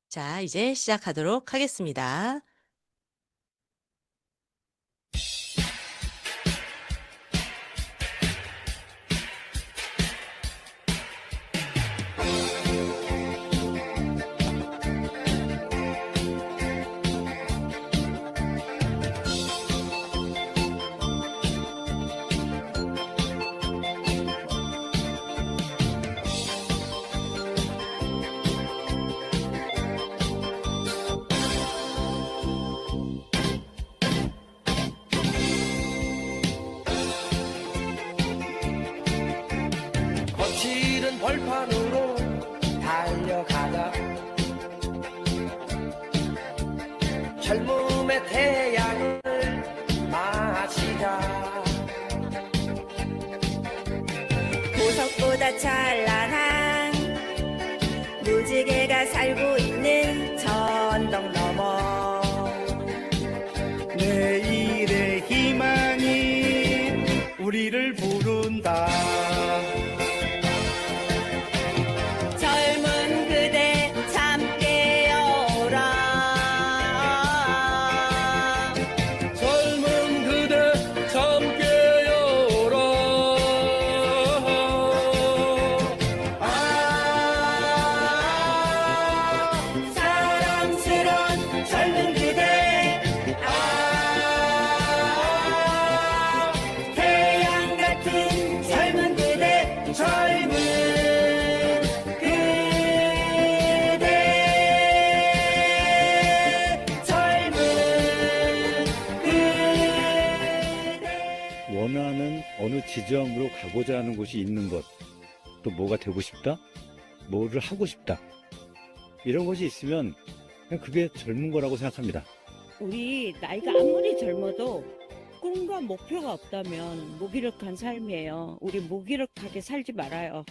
자, 이제 시작하도록 하겠습니다. 거칠은 벌판으로 달려가다 젊음의 태양을 마시다 보석보다 찬란한 무지개가 살고 있는 저 언덕 너머 내일의 희망이 우리를 부른다. 젊은 그대 잠 깨어라 젊은 그대 잠 깨어라 사랑스런 젊은 그대 태양 같은 젊은 그대 젊은 원하는 어느 지점으로 가고자 하는 곳이 있는 것, 또 뭐가 되고 싶다, 뭐를 하고 싶다, 이런 것이 있으면 그냥 그게 젊은 거라고 생각합니다. 우리 나이가 아무리 젊어도 꿈과 목표가 없다면 무기력한 삶이에요. 우리 무기력하게 살지 말아요.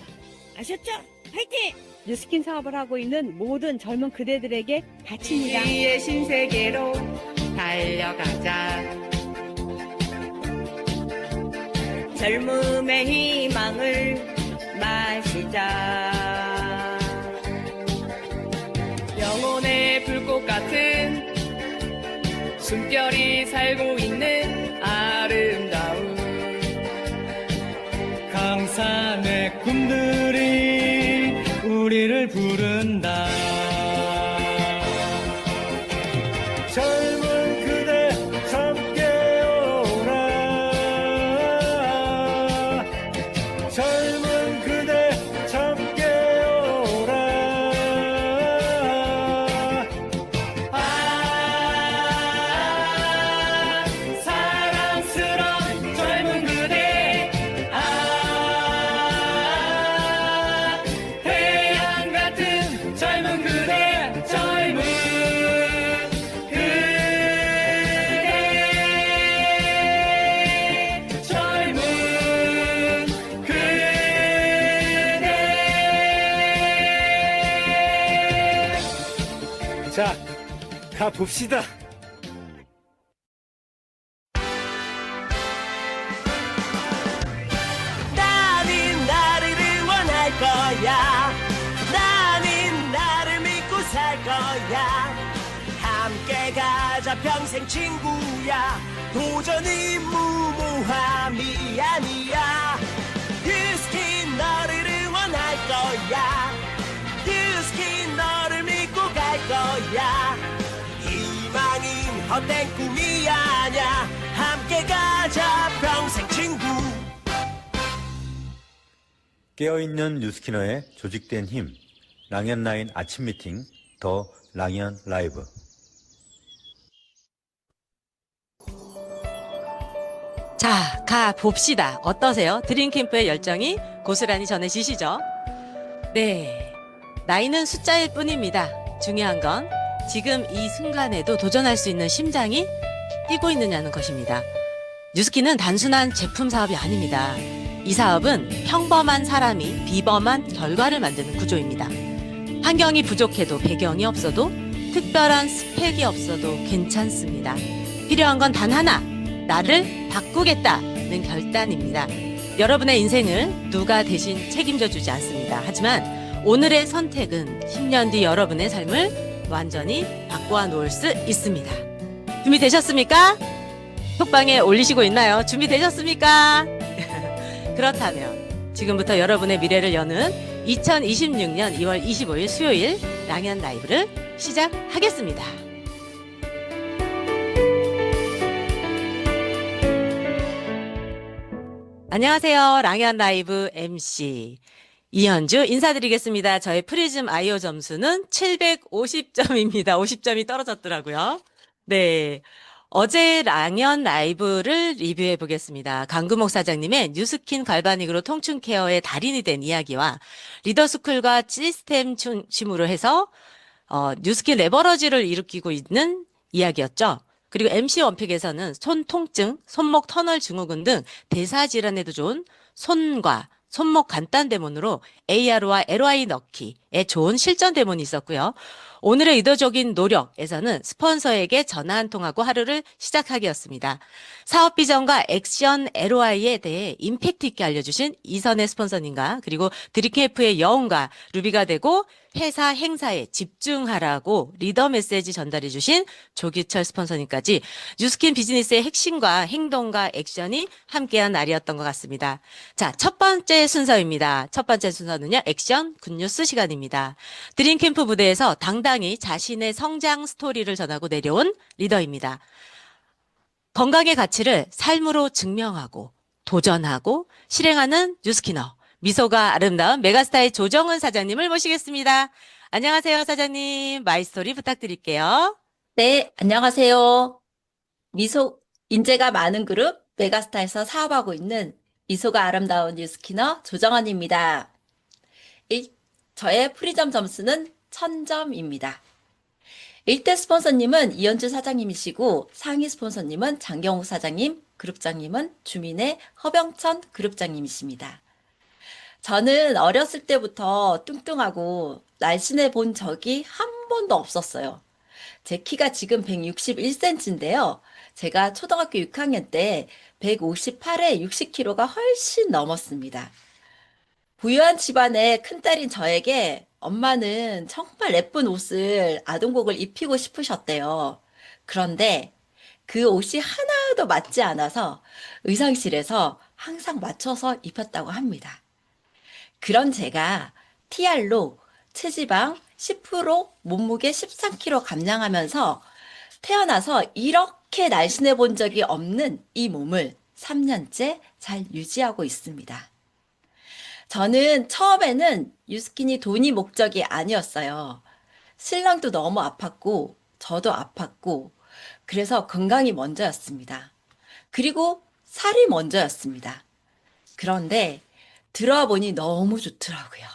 아셨죠? 화이팅! 뉴스킨 사업을 하고 있는 모든 젊은 그대들에게 바칩니다. 우리의 신세계로 달려가자 젊음의 희망을 마시자 영혼의 불꽃 같은 숨결이 살고 있는 아름다운 강산의 꿈들이 우리를 부른다. 젊은 그대 잠 깨어라. 젊은 그대 잠 깨어라. 사랑스러운 젊은 그대 태양 같은 젊은 그대 젊은 그대 젊은 그대 자, 가봅시다. 나는 나를 응원할 거야 나는 나를 믿고 살 거야 함께 가자 평생 친구야 도전은 무모함이 아니야 뉴스킨 너를 응원할 거야 뉴스킨 너를 믿고 갈 거야 희망은 헛된 꿈이 아냐 함께 가자 평생 친구 깨어있는 뉴스키너의 조직된 힘, 랑연라인 아침 미팅, 더 랑연 라이브. 자, 가봅시다. 어떠세요? 드림캠프의 열정이 고스란히 전해지시죠? 네. 나이는 숫자일 뿐입니다. 중요한 건 지금 이 순간에도 도전할 수 있는 심장이 뛰고 있느냐는 것입니다. 뉴스키는 단순한 제품 사업이 아닙니다. 이 사업은 평범한 사람이 비범한 결과를 만드는 구조입니다. 환경이 부족해도 배경이 없어도 특별한 스펙이 없어도 괜찮습니다. 필요한 건 단 하나, 나를 바꾸겠다는 결단입니다. 여러분의 인생을 누가 대신 책임져 주지 않습니다. 하지만 오늘의 선택은 10년 뒤 여러분의 삶을 완전히 바꿔 놓을 수 있습니다. 준비되셨습니까? 톡방에 올리시고 있나요? 준비되셨습니까? 그렇다면 지금부터 여러분의 미래를 여는 2026년 2월 25일 수요일 랑연 라이브를 시작하겠습니다. 안녕하세요. 랑연 라이브 MC 이현주 인사드리겠습니다. 저의 프리즘 아이오 점수는 750점입니다. 50점이 떨어졌더라고요. 네. 어제 랑연 라이브를 리뷰해 보겠습니다. 강금옥 사장님의 뉴스킨 갈바닉으로 통증 케어의 달인이 된 이야기와 리더스쿨과 시스템 중심으로 해서 뉴스킨 레버러지를 일으키고 있는 이야기였죠. 그리고 MC 원픽에서는 손 통증, 손목 터널 증후군 등 대사 질환에도 좋은 손과 손목 간단 대문으로 AR과 LY 넣기에 좋은 실전 대문이 있었고요. 오늘의 의도적인 노력에서는 스폰서에게 전화 한 통하고 하루를 시작하기였습니다. 사업 비전과 액션 ROI에 대해 임팩트 있게 알려주신 이선의 스폰서님과 그리고 드림캠프의 여운과 루비가 되고 회사 행사에 집중하라고 리더 메시지 전달해 주신 조규철 스폰서님까지 뉴스킨 비즈니스의 핵심과 행동과 액션이 함께한 날이었던 것 같습니다. 자, 첫 번째 순서입니다. 첫 번째 순서는요, 액션 굿뉴스 시간입니다. 드림캠프 무대에서 당당히 자신의 성장 스토리를 전하고 내려온 리더입니다. 건강의 가치를 삶으로 증명하고 도전하고 실행하는 뉴스키너. 미소가 아름다운 메가스타의 조정은 사장님을 모시겠습니다. 안녕하세요, 사장님. 마이스토리 부탁드릴게요. 네, 안녕하세요. 인재가 많은 그룹 메가스타에서 사업하고 있는 미소가 아름다운 뉴스키너 조정원입니다. 저의 프리점 점수는 1000점입니다. 1대 스폰서님은 이현주 사장님이시고 상위 스폰서님은 장경욱 사장님, 그룹장님은 주민의 허병천 그룹장님이십니다. 저는 어렸을 때부터 뚱뚱하고 날씬해 본 적이 한 번도 없었어요. 제 키가 지금 161cm인데요. 제가 초등학교 6학년 때 158에 60kg가 훨씬 넘었습니다. 부유한 집안의 큰딸인 저에게 엄마는 정말 예쁜 옷을 아동복을 입히고 싶으셨대요. 그런데 그 옷이 하나도 맞지 않아서 의상실에서 항상 맞춰서 입혔다고 합니다. 그런 제가 TR로 체지방 10%, 몸무게 13kg 감량하면서 태어나서 이렇게 날씬해 본 적이 없는 이 몸을 3년째 잘 유지하고 있습니다. 저는 처음에는 뉴스킨이 돈이 목적이 아니었어요. 신랑도 너무 아팠고 저도 아팠고 그래서 건강이 먼저였습니다. 그리고 살이 먼저였습니다. 그런데 들어와 보니 너무 좋더라고요.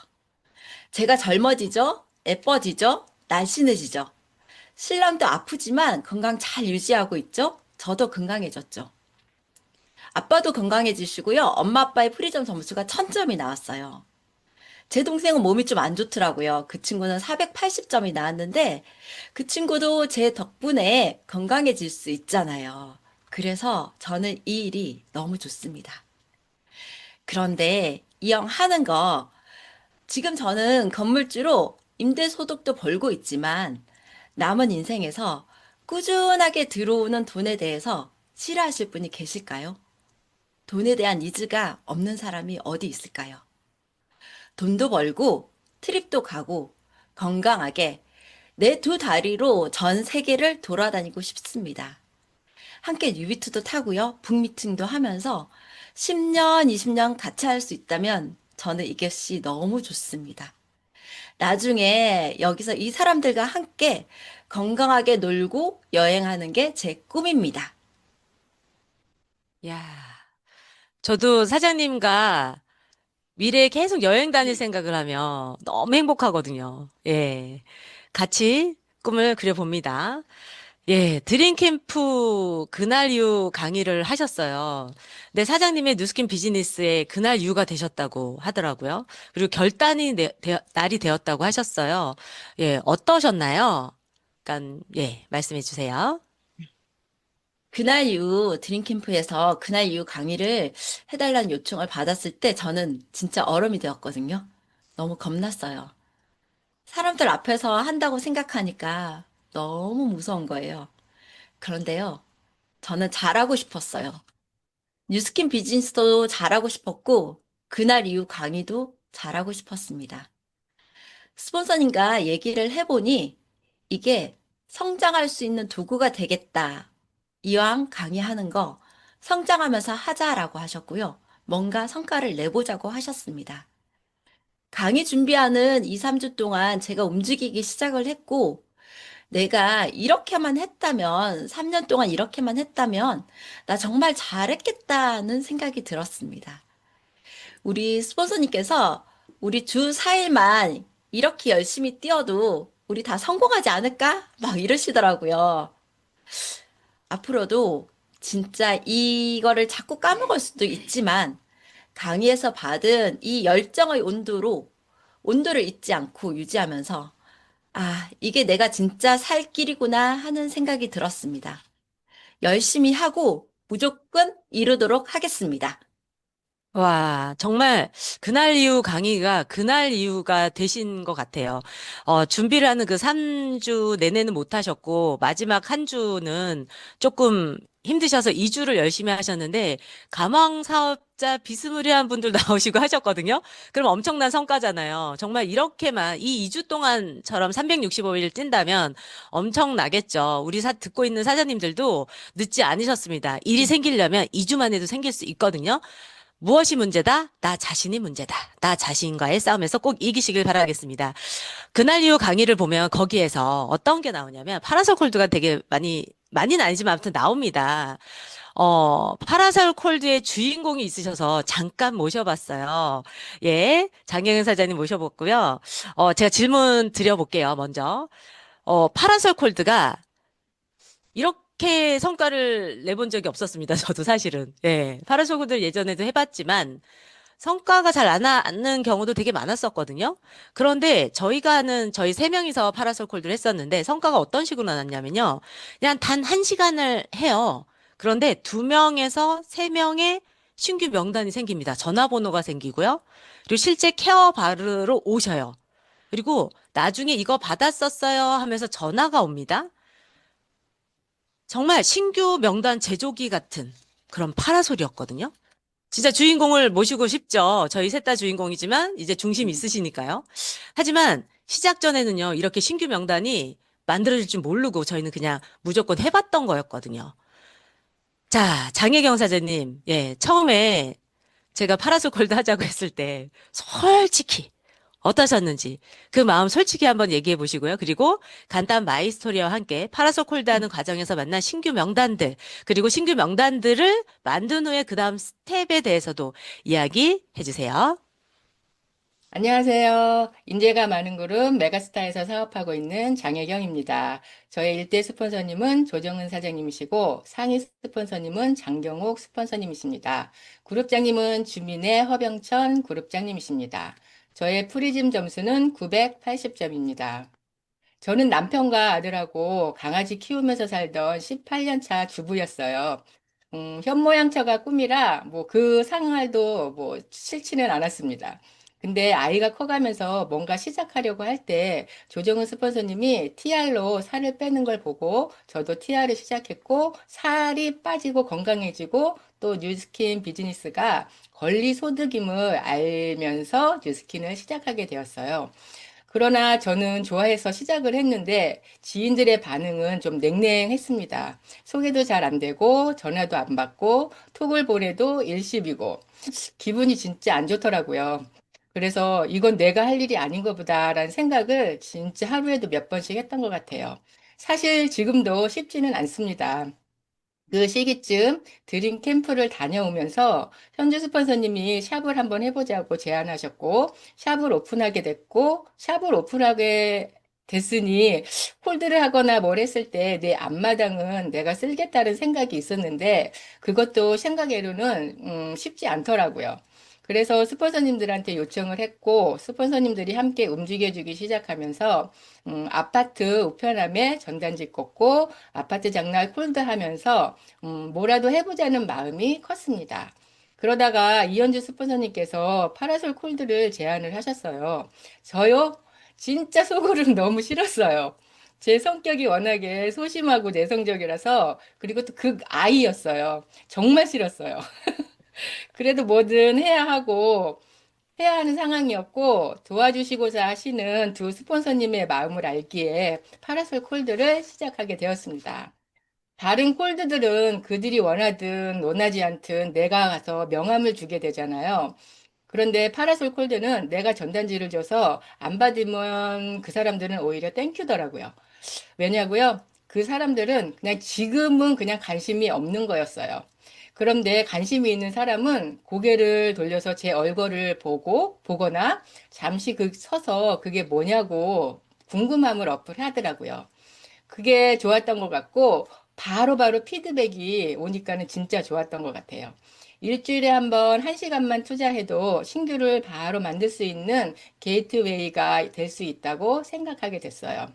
제가 젊어지죠? 예뻐지죠? 날씬해지죠? 신랑도 아프지만 건강 잘 유지하고 있죠? 저도 건강해졌죠. 아빠도 건강해지시고요. 엄마 아빠의 프리점 점수가 1000점이 나왔어요. 제 동생은 몸이 좀 안 좋더라고요. 그 친구는 480점이 나왔는데 그 친구도 제 덕분에 건강해질 수 있잖아요. 그래서 저는 이 일이 너무 좋습니다. 그런데 이 형 하는 거 지금 저는 건물주로 임대소득도 벌고 있지만 남은 인생에서 꾸준하게 들어오는 돈에 대해서 싫어하실 분이 계실까요? 돈에 대한 니즈가 없는 사람이 어디 있을까요? 돈도 벌고 트립도 가고 건강하게 내 두 다리로 전 세계를 돌아다니고 싶습니다. 함께 뉴비투도 타고요. 북미팅도 하면서 10년, 20년 같이 할 수 있다면 저는 이것이 너무 좋습니다. 나중에 여기서 이 사람들과 함께 건강하게 놀고 여행하는 게 제 꿈입니다. 야, 저도 사장님과 미래에 계속 여행 다닐 생각을 하면 너무 행복하거든요. 예. 같이 꿈을 그려봅니다. 예, 드림캠프 그날 이후 강의를 하셨어요. 근데 사장님의 뉴스킨 비즈니스의 그날 이후가 되셨다고 하더라고요. 그리고 결단이 날이 되었다고 하셨어요. 예, 어떠셨나요? 약간, 예, 말씀해 주세요. 그날 이후 드림캠프에서 그날 이후 강의를 해달라는 요청을 받았을 때 저는 진짜 얼음이 되었거든요. 너무 겁났어요. 사람들 앞에서 한다고 생각하니까 너무 무서운 거예요. 그런데요, 저는 잘하고 싶었어요. 뉴스킨 비즈니스도 잘하고 싶었고, 그날 이후 강의도 잘하고 싶었습니다. 스폰서님과 얘기를 해보니 이게 성장할 수 있는 도구가 되겠다. 이왕 강의하는 거 성장하면서 하자라고 하셨고요. 뭔가 성과를 내보자고 하셨습니다. 강의 준비하는 2, 3주 동안 제가 움직이기 시작을 했고, 내가 이렇게만 했다면, 3년 동안 이렇게만 했다면, 나 정말 잘했겠다는 생각이 들었습니다. 우리 스폰서님께서 우리 주 4일만 이렇게 열심히 뛰어도 우리 다 성공하지 않을까? 막 이러시더라고요. 앞으로도 진짜 이거를 자꾸 까먹을 수도 있지만 강의에서 받은 이 열정의 온도를 잊지 않고 유지하면서 아, 이게 내가 진짜 살 길이구나 하는 생각이 들었습니다. 열심히 하고 무조건 이루도록 하겠습니다. 와, 정말 그날 이후 강의가 그날 이후가 되신 것 같아요. 준비를 하는 그 3주 내내는 못 하셨고, 마지막 한 주는 조금 힘드셔서 2주를 열심히 하셨는데, 가망 사업자 비스무리한 분들 나오시고 하셨거든요. 그럼 엄청난 성과잖아요. 정말 이렇게만 이 2주 동안처럼 365일 뛴다면 엄청나겠죠. 우리 듣고 있는 사장님들도 늦지 않으셨습니다. 일이 생기려면 2주만 해도 생길 수 있거든요. 무엇이 문제다? 나 자신이 문제다. 나 자신과의 싸움에서 꼭 이기시길 바라겠습니다. 그날 이후 강의를 보면 거기에서 어떤 게 나오냐면 파라솔 콜드가 되게 많이는 아니지만 아무튼 나옵니다. 파라솔 콜드의 주인공이 있으셔서 잠깐 모셔봤어요. 예, 장경영 사장님 모셔봤고요. 제가 질문 드려볼게요, 먼저. 파라솔 콜드가 이렇게 성과를 내본 적이 없었습니다. 저도 사실은. 예. 파라솔구들 예전에도 해봤지만 성과가 잘 안 나는 경우도 되게 많았었거든요. 그런데 저희가 하는 저희 세 명이서 파라솔 콜드를 했었는데 성과가 어떤 식으로 나왔냐면요. 그냥 단 1시간을 해요. 그런데 2명에서 3명의 신규 명단이 생깁니다. 전화번호가 생기고요. 그리고 실제 케어 바르러 오셔요. 그리고 나중에 이거 받았었어요 하면서 전화가 옵니다. 정말 신규 명단 제조기 같은 그런 파라솔이었거든요. 진짜 주인공을 모시고 싶죠. 저희 셋 다 주인공이지만 이제 중심이 있으시니까요. 하지만 시작 전에는요, 이렇게 신규 명단이 만들어질 줄 모르고 저희는 그냥 무조건 해봤던 거였거든요. 자, 장혜경 사장님, 예, 처음에 제가 파라솔 콜드 하자고 했을 때 솔직히 어떠셨는지 그 마음 솔직히 한번 얘기해 보시고요. 그리고 간단 마이스토리와 함께 파라솔 콜드 하는 과정에서 만난 신규 명단들, 그리고 신규 명단들을 만든 후에 그 다음 스텝에 대해서도 이야기해 주세요. 안녕하세요. 인재가 많은 그룹 메가스타에서 사업하고 있는 장혜경입니다. 저의 일대 스폰서님은 조정은 사장님이시고 상위 스폰서님은 장경옥 스폰서님이십니다. 그룹장님은 주민의 허병천 그룹장님이십니다. 저의 프리즘 점수는 980점입니다. 저는 남편과 아들하고 강아지 키우면서 살던 18년 차 주부였어요. 현모양처가 꿈이라 뭐 그 상할도 뭐 싫지는 않았습니다. 근데 아이가 커가면서 뭔가 시작하려고 할 때 조정은 스폰서님이 TR로 살을 빼는 걸 보고 저도 TR을 시작했고 살이 빠지고 건강해지고 또 뉴스킨 비즈니스가 권리 소득임을 알면서 뉴스킨을 시작하게 되었어요. 그러나 저는 좋아해서 시작을 했는데 지인들의 반응은 좀 냉랭했습니다. 소개도 잘 안 되고 전화도 안 받고 톡을 보내도 일십이고 기분이 진짜 안 좋더라고요. 그래서 이건 내가 할 일이 아닌 것보다라는 생각을 진짜 하루에도 몇 번씩 했던 것 같아요. 사실 지금도 쉽지는 않습니다. 그 시기쯤 드림 캠프를 다녀오면서 현주 스폰서님이 샵을 한번 해보자고 제안하셨고 샵을 오픈하게 됐고 샵을 오픈하게 됐으니 홀드를 하거나 뭘 했을 때 내 앞마당은 내가 쓸겠다는 생각이 있었는데 그것도 생각외로는 쉽지 않더라고요. 그래서 스폰서님들한테 요청을 했고 스폰서님들이 함께 움직여주기 시작하면서 아파트 우편함에 전단지 꽂고 아파트 장날 콜드하면서 뭐라도 해보자는 마음이 컸습니다. 그러다가 이현주 스폰서님께서 파라솔 콜드를 제안을 하셨어요. 저요? 진짜 속으로는 너무 싫었어요. 제 성격이 워낙에 소심하고 내성적이라서, 그리고 또 극아이였어요. 정말 싫었어요. 그래도 뭐든 해야 하고, 해야 하는 상황이었고, 도와주시고자 하시는 두 스폰서님의 마음을 알기에 파라솔 콜드를 시작하게 되었습니다. 다른 콜드들은 그들이 원하든 원하지 않든 내가 가서 명함을 주게 되잖아요. 그런데 파라솔 콜드는 내가 전단지를 줘서 안 받으면 그 사람들은 오히려 땡큐더라고요. 왜냐고요? 그 사람들은 그냥 지금은 그냥 관심이 없는 거였어요. 그런데 관심이 있는 사람은 고개를 돌려서 제 얼굴을 보거나 잠시 서서 그게 뭐냐고 궁금함을 어플하더라고요. 그게 좋았던 것 같고, 바로바로 피드백이 오니까는 진짜 좋았던 것 같아요. 일주일에 한 번 1시간만 투자해도 신규를 바로 만들 수 있는 게이트웨이가 될 수 있다고 생각하게 됐어요.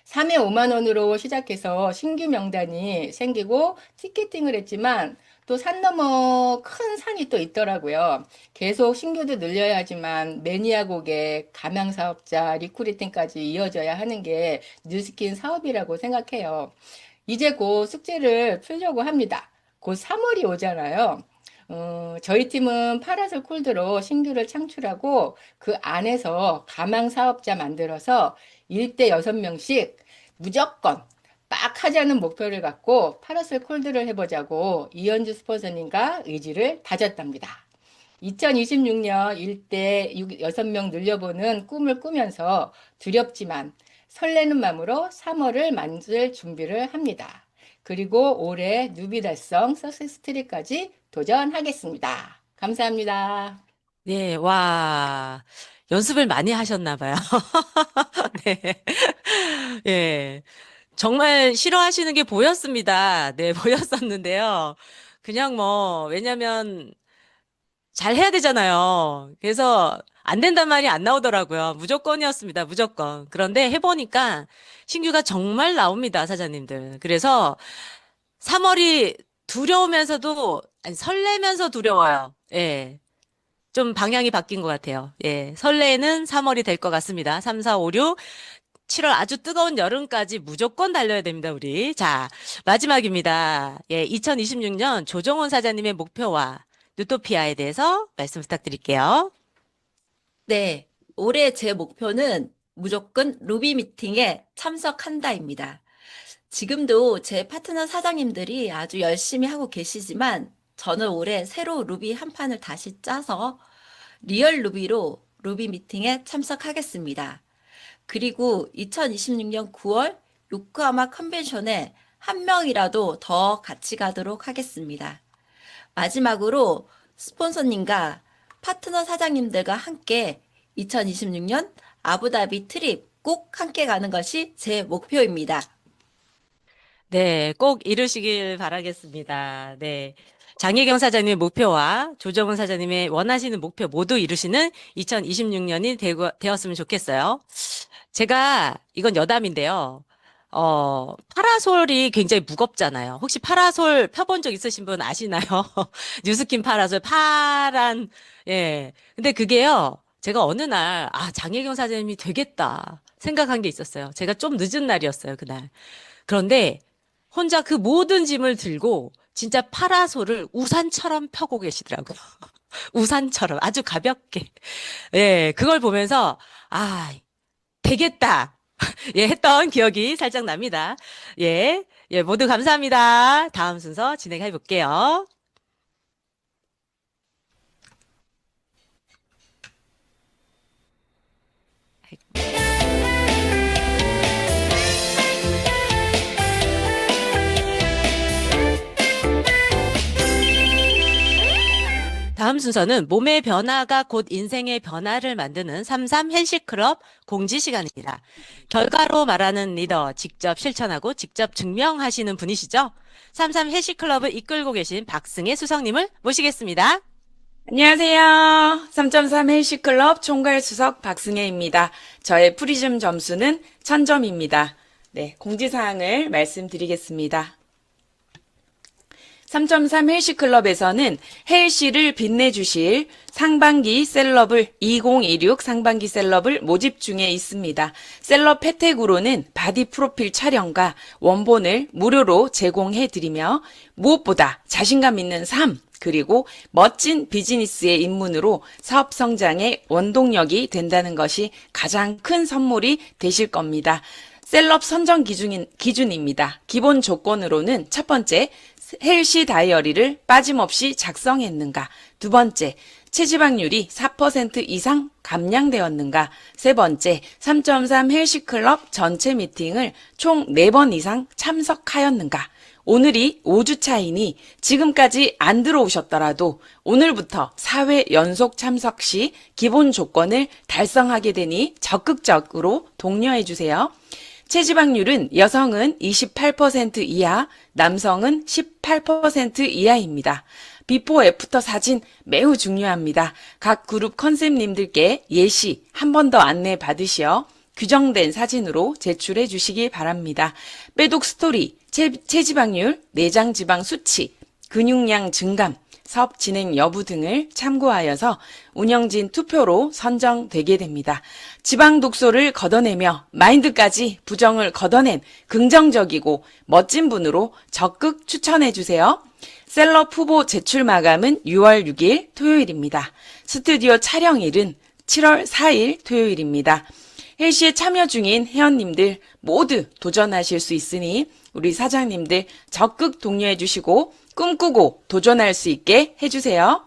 3회 5만 원으로 시작해서 신규 명단이 생기고 티켓팅을 했지만 또 산 넘어 큰 산이 또 있더라고요. 계속 신규도 늘려야 하지만 매니아 고객, 가맹 사업자, 리크루팅까지 이어져야 하는 게 뉴스킨 사업이라고 생각해요. 이제 곧 숙제를 풀려고 합니다. 곧 3월이 오잖아요. 저희 팀은 파라솔 콜드로 신규를 창출하고 그 안에서 가망 사업자 만들어서 1대 6명씩 무조건 빡 하자는 목표를 갖고 파라솔 콜드를 해보자고 이현주 스폰서님과 의지를 다졌답니다. 2026년 1대 6명 늘려보는 꿈을 꾸면서 두렵지만 설레는 마음으로 3월을 만들 준비를 합니다. 그리고 올해 누비 달성 석세스 트리까지 도전하겠습니다. 감사합니다. 네, 와. 연습을 많이 하셨나 봐요. 네. 예. 정말 싫어하시는 게 보였습니다. 네, 보였었는데요. 그냥 뭐, 왜냐면, 잘 해야 되잖아요. 그래서, 안 된단 말이 안 나오더라고요. 무조건이었습니다. 무조건. 그런데 해보니까, 신규가 정말 나옵니다, 사장님들. 그래서, 3월이 두려우면서도, 아니, 설레면서 두려워요. 예. 좀 방향이 바뀐 것 같아요. 예. 설레는 3월이 될 것 같습니다. 3, 4, 5, 6. 7월 아주 뜨거운 여름까지 무조건 달려야 됩니다, 우리. 자, 마지막입니다. 예, 2026년 조정훈 사장님의 목표와 뉴토피아에 대해서 말씀 부탁드릴게요. 네, 올해 제 목표는 무조건 루비 미팅에 참석한다입니다. 지금도 제 파트너 사장님들이 아주 열심히 하고 계시지만 저는 올해 새로 루비 한 판을 다시 짜서 리얼 루비로 루비 미팅에 참석하겠습니다. 그리고 2026년 9월 요코하마 컨벤션에 한 명이라도 더 같이 가도록 하겠습니다. 마지막으로 스폰서님과 파트너 사장님들과 함께 2026년 아부다비 트립 꼭 함께 가는 것이 제 목표입니다. 네, 꼭 이루시길 바라겠습니다. 네. 장혜경 사장님의 목표와 조정훈 사장님의 원하시는 목표 모두 이루시는 2026년이 되었으면 좋겠어요. 제가, 이건 여담인데요. 파라솔이 굉장히 무겁잖아요. 혹시 파라솔 펴본 적 있으신 분 아시나요? 뉴스킨 파라솔, 파란, 예. 근데 그게요, 제가 어느 날, 장혜경 사장님이 되겠다 생각한 게 있었어요. 제가 좀 늦은 날이었어요, 그날. 그런데 혼자 그 모든 짐을 들고 진짜 파라솔을 우산처럼 펴고 계시더라고요. 우산처럼 아주 가볍게. 예, 그걸 보면서, 되겠다. 예, 했던 기억이 살짝 납니다. 예, 예, 모두 감사합니다. 다음 순서 진행해 볼게요. 다음 순서는 몸의 변화가 곧 인생의 변화를 만드는 33 헬시클럽 공지 시간입니다. 결과로 말하는 리더, 직접 실천하고 직접 증명하시는 분이시죠? 33 헬시클럽을 이끌고 계신 박승혜 수석님을 모시겠습니다. 안녕하세요. 3.3 헬시클럽 총괄 수석 박승혜입니다. 저의 프리즘 점수는 1000점입니다. 네, 공지사항을 말씀드리겠습니다. 3.3 헬시클럽에서는 헬시를 빛내주실 상반기 셀럽을 2026 상반기 셀럽을 모집 중에 있습니다. 셀럽 혜택으로는 바디 프로필 촬영과 원본을 무료로 제공해드리며 무엇보다 자신감 있는 삶 그리고 멋진 비즈니스의 입문으로 사업 성장의 원동력이 된다는 것이 가장 큰 선물이 되실 겁니다. 셀럽 선정 기준입니다. 기본 조건으로는 첫 번째, 헬시 다이어리를 빠짐없이 작성했는가. 두 번째, 체지방률이 4% 이상 감량되었는가. 세 번째, 3.3 헬시클럽 전체 미팅을 총 4번 이상 참석하였는가. 오늘이 5주차이니 지금까지 안 들어오셨더라도 오늘부터 4회 연속 참석 시 기본 조건을 달성하게 되니 적극적으로 독려해 주세요. 체지방률은 여성은 28% 이하, 남성은 18% 이하입니다. 비포 애프터 사진 매우 중요합니다. 각 그룹 컨셉님들께 예시 한 번 더 안내 받으시어 규정된 사진으로 제출해 주시기 바랍니다. 빼독 스토리, 체지방률, 내장 지방 수치, 근육량 증감, 사업 진행 여부 등을 참고하여서 운영진 투표로 선정되게 됩니다. 지방 독소를 걷어내며 마인드까지 부정을 걷어낸 긍정적이고 멋진 분으로 적극 추천해 주세요. 셀럽 후보 제출 마감은 6월 6일 토요일입니다. 스튜디오 촬영일은 7월 4일 토요일입니다. 헬시에 참여 중인 회원님들 모두 도전하실 수 있으니 우리 사장님들 적극 독려해 주시고 꿈꾸고 도전할 수 있게 해주세요.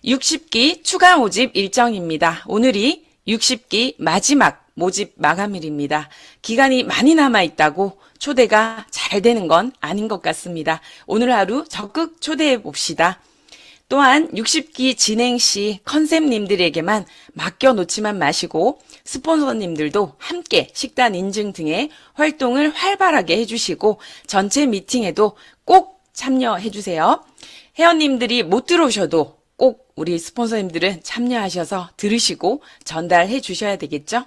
60기 추가 모집 일정입니다. 오늘이 60기 마지막 모집 마감일입니다. 기간이 많이 남아있다고 초대가 잘 되는 건 아닌 것 같습니다. 오늘 하루 적극 초대해 봅시다. 또한 60기 진행 시 컨셉님들에게만 맡겨놓지만 마시고 스폰서님들도 함께 식단 인증 등의 활동을 활발하게 해주시고 전체 미팅에도 꼭 참여해주세요. 회원님들이 못 들어오셔도 꼭 우리 스폰서님들은 참여하셔서 들으시고 전달해 주셔야 되겠죠?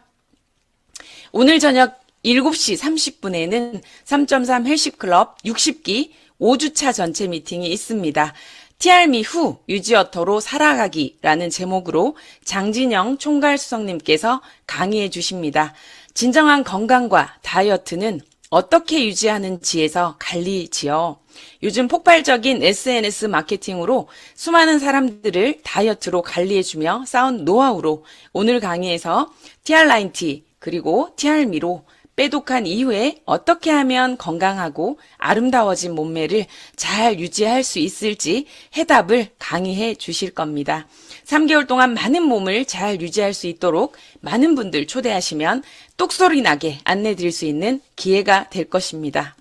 오늘 저녁 7시 30분에는 3.3 헬시클럽 60기 5주차 전체 미팅이 있습니다. TR미 후 유지어터로 살아가기라는 제목으로 장진영 총괄수석님께서 강의해 주십니다. 진정한 건강과 다이어트는 어떻게 유지하는지에서 갈리지요. 요즘 폭발적인 SNS 마케팅으로 수많은 사람들을 다이어트로 관리해주며 쌓은 노하우로 오늘 강의에서 TR90 그리고 TR미로 빼독한 이후에 어떻게 하면 건강하고 아름다워진 몸매를 잘 유지할 수 있을지 해답을 강의해 주실 겁니다. 3개월 동안 많은 몸을 잘 유지할 수 있도록 많은 분들 초대하시면 똑소리 나게 안내 드릴 수 있는 기회가 될 것입니다.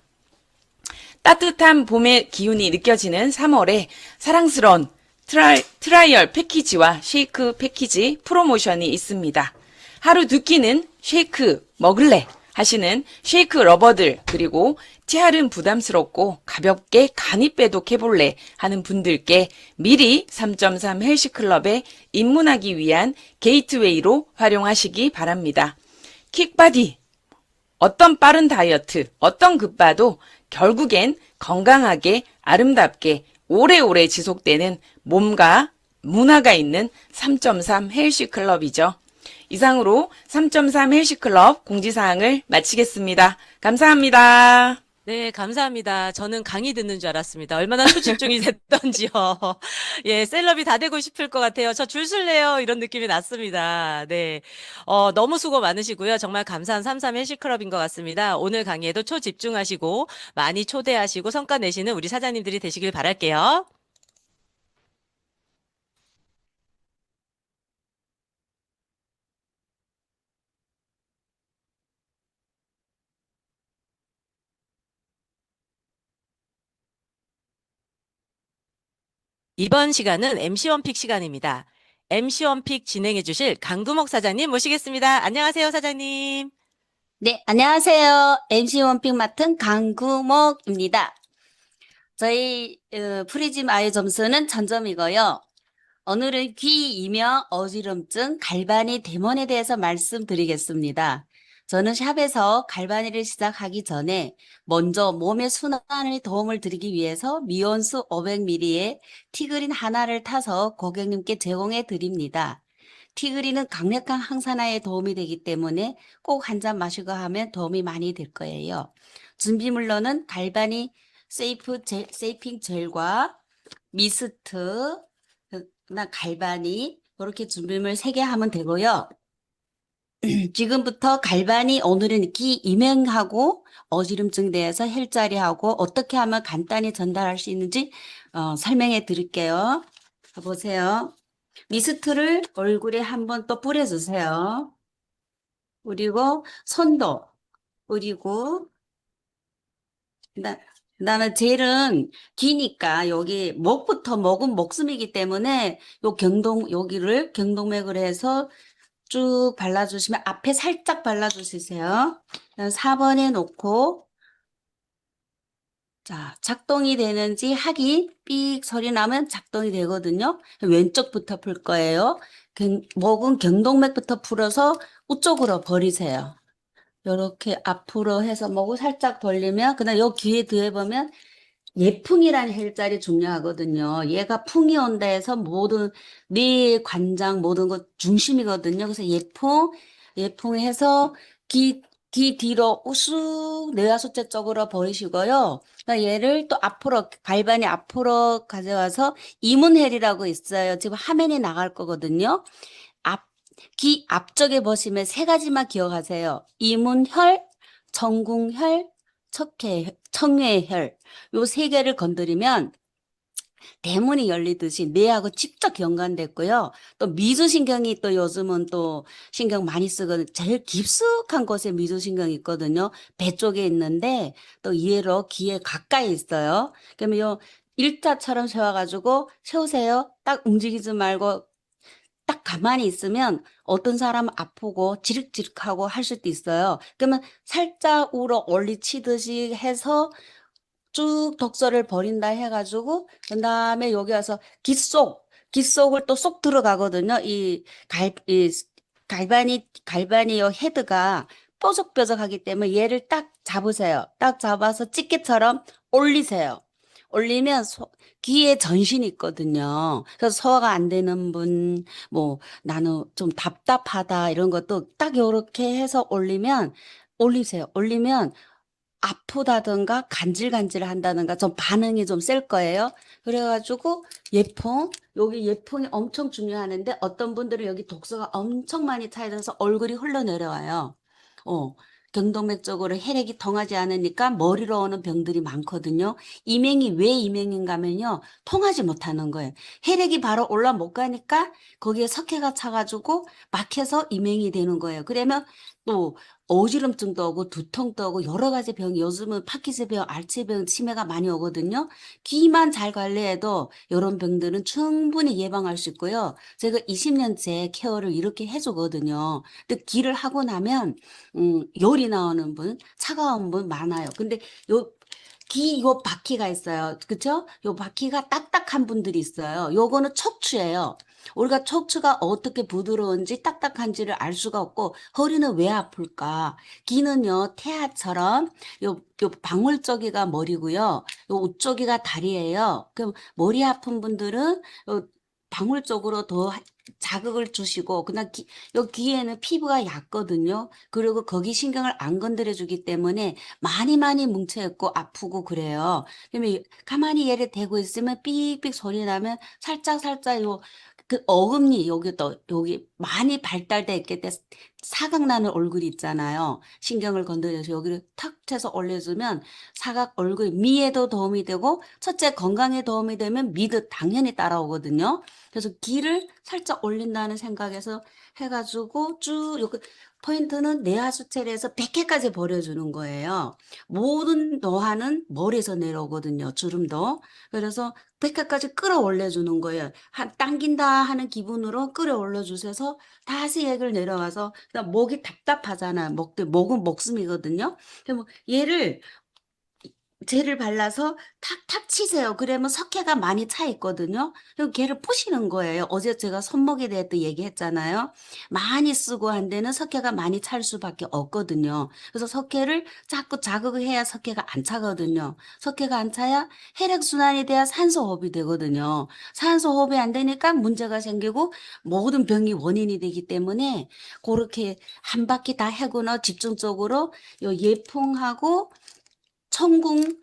따뜻한 봄의 기운이 느껴지는 3월에 사랑스러운 트라이얼 패키지와 쉐이크 패키지 프로모션이 있습니다. 하루 두 끼는 쉐이크 먹을래 하시는 쉐이크 러버들 그리고 TR은 부담스럽고 가볍게 간이 빼독해볼래 하는 분들께 미리 3.3 헬시클럽에 입문하기 위한 게이트웨이로 활용하시기 바랍니다. 킥바디, 어떤 빠른 다이어트, 어떤 급바도 결국엔 건강하게 아름답게 오래오래 지속되는 몸과 문화가 있는 3.3 헬시클럽이죠. 이상으로 3.3 헬시클럽 공지사항을 마치겠습니다. 감사합니다. 네, 감사합니다. 저는 강의 듣는 줄 알았습니다. 얼마나 초집중이 됐던지요. 예, 셀럽이 다 되고 싶을 것 같아요. 저 줄 설래요. 이런 느낌이 났습니다. 네. 너무 수고 많으시고요. 정말 감사한 3.3 헬시클럽인 것 같습니다. 오늘 강의에도 초집중하시고 많이 초대하시고 성과 내시는 우리 사장님들이 되시길 바랄게요. 이번 시간은 MC 원픽 시간입니다. MC 원픽 진행해 주실 강두목 사장님 모시겠습니다. 안녕하세요, 사장님. 네, 안녕하세요. MC 원픽 맡은 강구목입니다. 저희 프리즘 아이 점수는 1000점이고요. 오늘은 귀, 이며, 어지럼증, 갈바니, 데몬에 대해서 말씀드리겠습니다. 저는 샵에서 갈바니를 시작하기 전에 먼저 몸의 순환에 도움을 드리기 위해서 미온수 500ml의 티그린 하나를 타서 고객님께 제공해 드립니다. 티그린은 강력한 항산화에 도움이 되기 때문에 꼭 한 잔 마시고 하면 도움이 많이 될 거예요. 준비물로는 갈바니 세이핑 젤과 미스트, 나 갈바니 이렇게 준비물 3개 하면 되고요. 지금부터 갈바니 오늘은 기 이명하고 어지럼증에 대해서 혈자리하고 어떻게 하면 간단히 전달할 수 있는지 설명해 드릴게요. 보세요. 미스트를 얼굴에 한번 또 뿌려주세요. 그리고 손도 뿌리고 그다음에 젤은 기니까 여기 목은 목숨이기 때문에 여기를 경동맥을 해서 쭉 발라주시면 앞에 살짝 발라주세요. 4번에 놓고 자 작동이 되는지 하기 삑 소리 나면 작동이 되거든요. 왼쪽부터 풀 거예요. 목은 경동맥부터 풀어서 우쪽으로 버리세요. 이렇게 앞으로 해서 목을 살짝 돌리면 그다음 요 귀에 대보면 예풍이라는 혈자리 중요하거든요. 얘가 풍이 온다 해서 모든 뇌 관장 모든 것 중심이거든요. 그래서 예풍해서 귀 뒤로 우쑥 뇌하수체 쪽으로 버리시고요. 그러니까 얘를 또 앞으로 갈반이 앞으로 가져와서 이문혈이라고 있어요. 지금 화면에 나갈 거거든요. 귀 앞쪽에 보시면 3가지만 기억하세요. 이문혈, 정궁혈, 청회혈 요 3개를 건드리면 대문이 열리듯이 뇌하고 직접 연관됐고요. 또 미주신경이 또 요즘은 또 신경 많이 쓰거든요. 제일 깊숙한 곳에 미주신경이 있거든요. 배 쪽에 있는데 또 이해로 귀에 가까이 있어요. 그러면 요 일자처럼 세워가지고 세우세요. 딱 움직이지 말고 딱 가만히 있으면 어떤 사람은 아프고 지륵지륵하고 할 수도 있어요. 그러면 살짝 우로 올리치듯이 해서 쭉 독소를 버린다 해가지고 그다음에 여기 와서 귓속을 또 쏙 들어가거든요. 이 갈바니 요 헤드가 뾰족뾰족하기 때문에 얘를 딱 잡으세요. 딱 잡아서 집게처럼 올리세요. 올리면 귀에 전신이 있거든요. 그래서 소화가 안 되는 분, 뭐 나는 좀 답답하다 이런 것도 딱 요렇게 해서 올리세요. 올리면 아프다든가 간질간질 한다든가 좀 반응이 좀 셀 거예요. 그래가지고 여기 예풍이 엄청 중요하는데 어떤 분들은 여기 독소가 엄청 많이 차있어서 얼굴이 흘러내려와요. 경동맥 쪽으로 혈액이 통하지 않으니까 머리로 오는 병들이 많거든요. 이명이 왜 이명인가 하면요. 통하지 못하는 거예요. 혈액이 바로 올라 못 가니까 거기에 석회가 차가지고 막혀서 이명이 되는 거예요. 그러면 또 어지럼증도 오고 두통도 오고 여러 가지 병이 요즘은 파킨슨병, 알츠병, 치매가 많이 오거든요. 귀만 잘 관리해도 이런 병들은 충분히 예방할 수 있고요. 제가 20년째 케어를 이렇게 해주거든요. 근데 귀를 하고 나면 열이 나오는 분, 차가운 분 많아요. 근데 요 바퀴가 있어요. 그쵸? 요 바퀴가 딱딱한 분들이 있어요. 요거는 척추예요. 우리가 척추가 어떻게 부드러운지 딱딱한지를 알 수가 없고 허리는 왜 아플까? 귀는요 태아처럼 요 방울 쪽이가 머리고요. 요 우쪽이가 다리예요. 그럼 머리 아픈 분들은 요 방울 쪽으로 더 자극을 주시고 그냥 요 귀에는 피부가 얇거든요. 그리고 거기 신경을 안 건드려 주기 때문에 많이 뭉쳐 있고 아프고 그래요. 그러면 가만히 얘를 대고 있으면 삑삑 소리 나면 살짝 요 그 어금니 여기 많이 발달돼 있게 돼 사각 나는 얼굴이 있잖아요. 신경을 건드려서 여기를 탁 쳐서 올려주면 사각 얼굴 미에도 도움이 되고 첫째 건강에 도움이 되면 미도 당연히 따라오거든요. 그래서 귀를 살짝 올린다는 생각에서 해가지고 쭉 여기 포인트는 뇌하수체에서 백회까지 버려주는 거예요. 모든 노화는 머리에서 내려오거든요. 주름도. 그래서 백회까지 끌어올려주는 거예요. 당긴다 하는 기분으로 끌어올려 주셔서 다시 얘를 내려와서 그다음 목이 답답하잖아요. 목은 목숨이거든요. 그럼 얘를 젤을 발라서 탁탁 치세요. 그러면 석회가 많이 차 있거든요. 그럼 걔를 푸시는 거예요. 어제 제가 손목에 대해 또 얘기했잖아요. 많이 쓰고 한 데는 석회가 많이 찰 수밖에 없거든요. 그래서 석회를 자꾸 자극을 해야 석회가 안 차거든요. 석회가 안 차야 혈액순환이 돼야 산소호흡이 되거든요. 산소호흡이 안 되니까 문제가 생기고 모든 병이 원인이 되기 때문에 그렇게 한 바퀴 다 해고나 집중적으로 요 예풍하고 천궁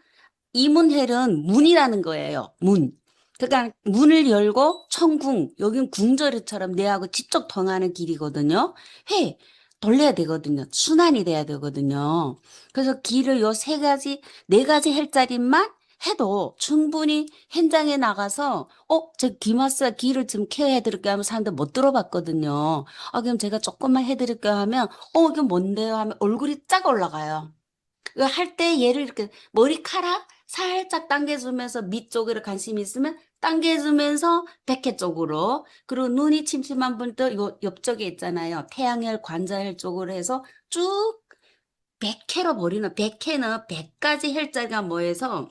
이문헬은 문이라는 거예요. 문. 그러니까 문을 열고 천궁, 여긴 궁궐처럼 내하고 직접 통하는 길이거든요. 해 돌려야 되거든요. 순환이 돼야 되거든요. 그래서 길을 요 세 가지, 네 가지 헬자리만 해도 충분히 현장에 나가서 저 김하스가 길을 좀 케어해드릴게요 하면 사람들 못 들어봤거든요. 그럼 제가 조금만 해드릴게요 하면 이게 뭔데요 하면 얼굴이 쫙 올라가요. 할 때 얘를 이렇게 머리카락 살짝 당겨주면서 밑쪽으로 관심이 있으면 당겨주면서 백회 쪽으로 그리고 눈이 침침한 분도 요 옆쪽에 있잖아요. 태양혈, 관자혈 쪽으로 해서 쭉 백회로 버리는 백회는 100가지 혈자리가 모여서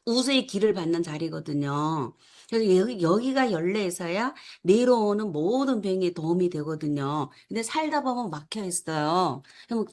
우수의 길을 받는 자리거든요. 그래서 여기가 열려있어야 내려오는 모든 병에 도움이 되거든요. 근데 살다 보면 막혀 있어요. 그럼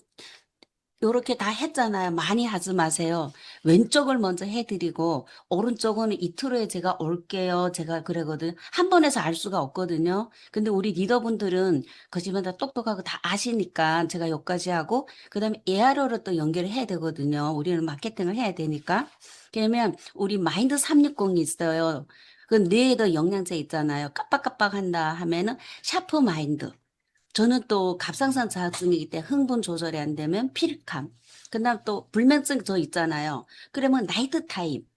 요렇게 다 했잖아요. 많이 하지 마세요. 왼쪽을 먼저 해드리고 오른쪽은 이틀 후에 제가 올게요. 제가 그러거든요. 한 번에서 알 수가 없거든요. 근데 우리 리더분들은 거짓말 다 똑똑하고 다 아시니까 제가 여기까지 하고 그다음에 ARO를 또 연결을 해야 되거든요. 우리는 마케팅을 해야 되니까. 그러면 우리 마인드 360이 있어요. 그 뇌에도 영양제 있잖아요. 깜빡깜빡한다 하면은 샤프 마인드. 저는 또 갑상선 자극증이기 때문에 흥분 조절이 안 되면 필감. 그다음 또 불면증 저 있잖아요. 그러면 나이트 타임.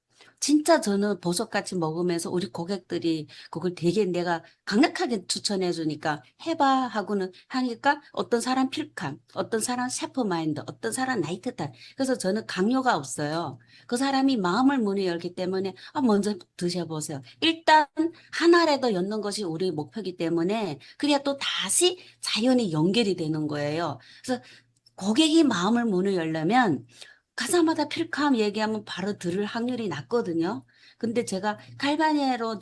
진짜 저는 버섯같이 먹으면서 우리 고객들이 그걸 되게 내가 강력하게 추천해 주니까 해봐 하고는 하니까 어떤 사람 필감, 어떤 사람 셰프 마인드, 어떤 사람 나이트 타임. 그래서 저는 강요가 없어요. 그 사람이 마음을 문을 열기 때문에 먼저 드셔보세요. 일단 하나라도 엮는 것이 우리 목표이기 때문에 그래야 또 다시 자연히 연결이 되는 거예요. 그래서 고객이 마음을 문을 열려면 가자마자 필카함 얘기하면 바로 들을 확률이 낮거든요. 근데 제가 갈바니에로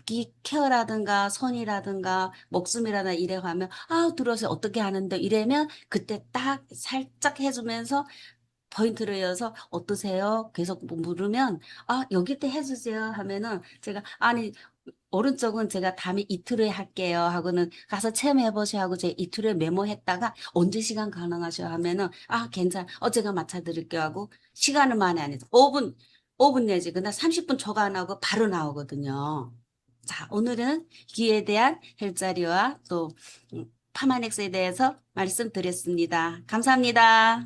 기 케어라든가 손이라든가 목숨이라든가 이래 가면 들어서 어떻게 하는데 이래면 그때 딱 살짝 해주면서 포인트를 이어서 어떠세요? 계속 물으면 여기 때 해주세요 하면은 제가 아니 오른쪽은 제가 다음에 이틀 후에 할게요 하고는 가서 체험해 보셔 하고 제가 이틀 후에 메모했다가 언제 시간 가능하셔 하면은 괜찮아 제가 맞춰드릴게요 하고 시간을 많이 안 해서 5분 내지 그날 30분 초과 안 하고 바로 나오거든요. 자, 오늘은 기에 대한 헬자리와 또 파마넥스에 대해서 말씀드렸습니다. 감사합니다.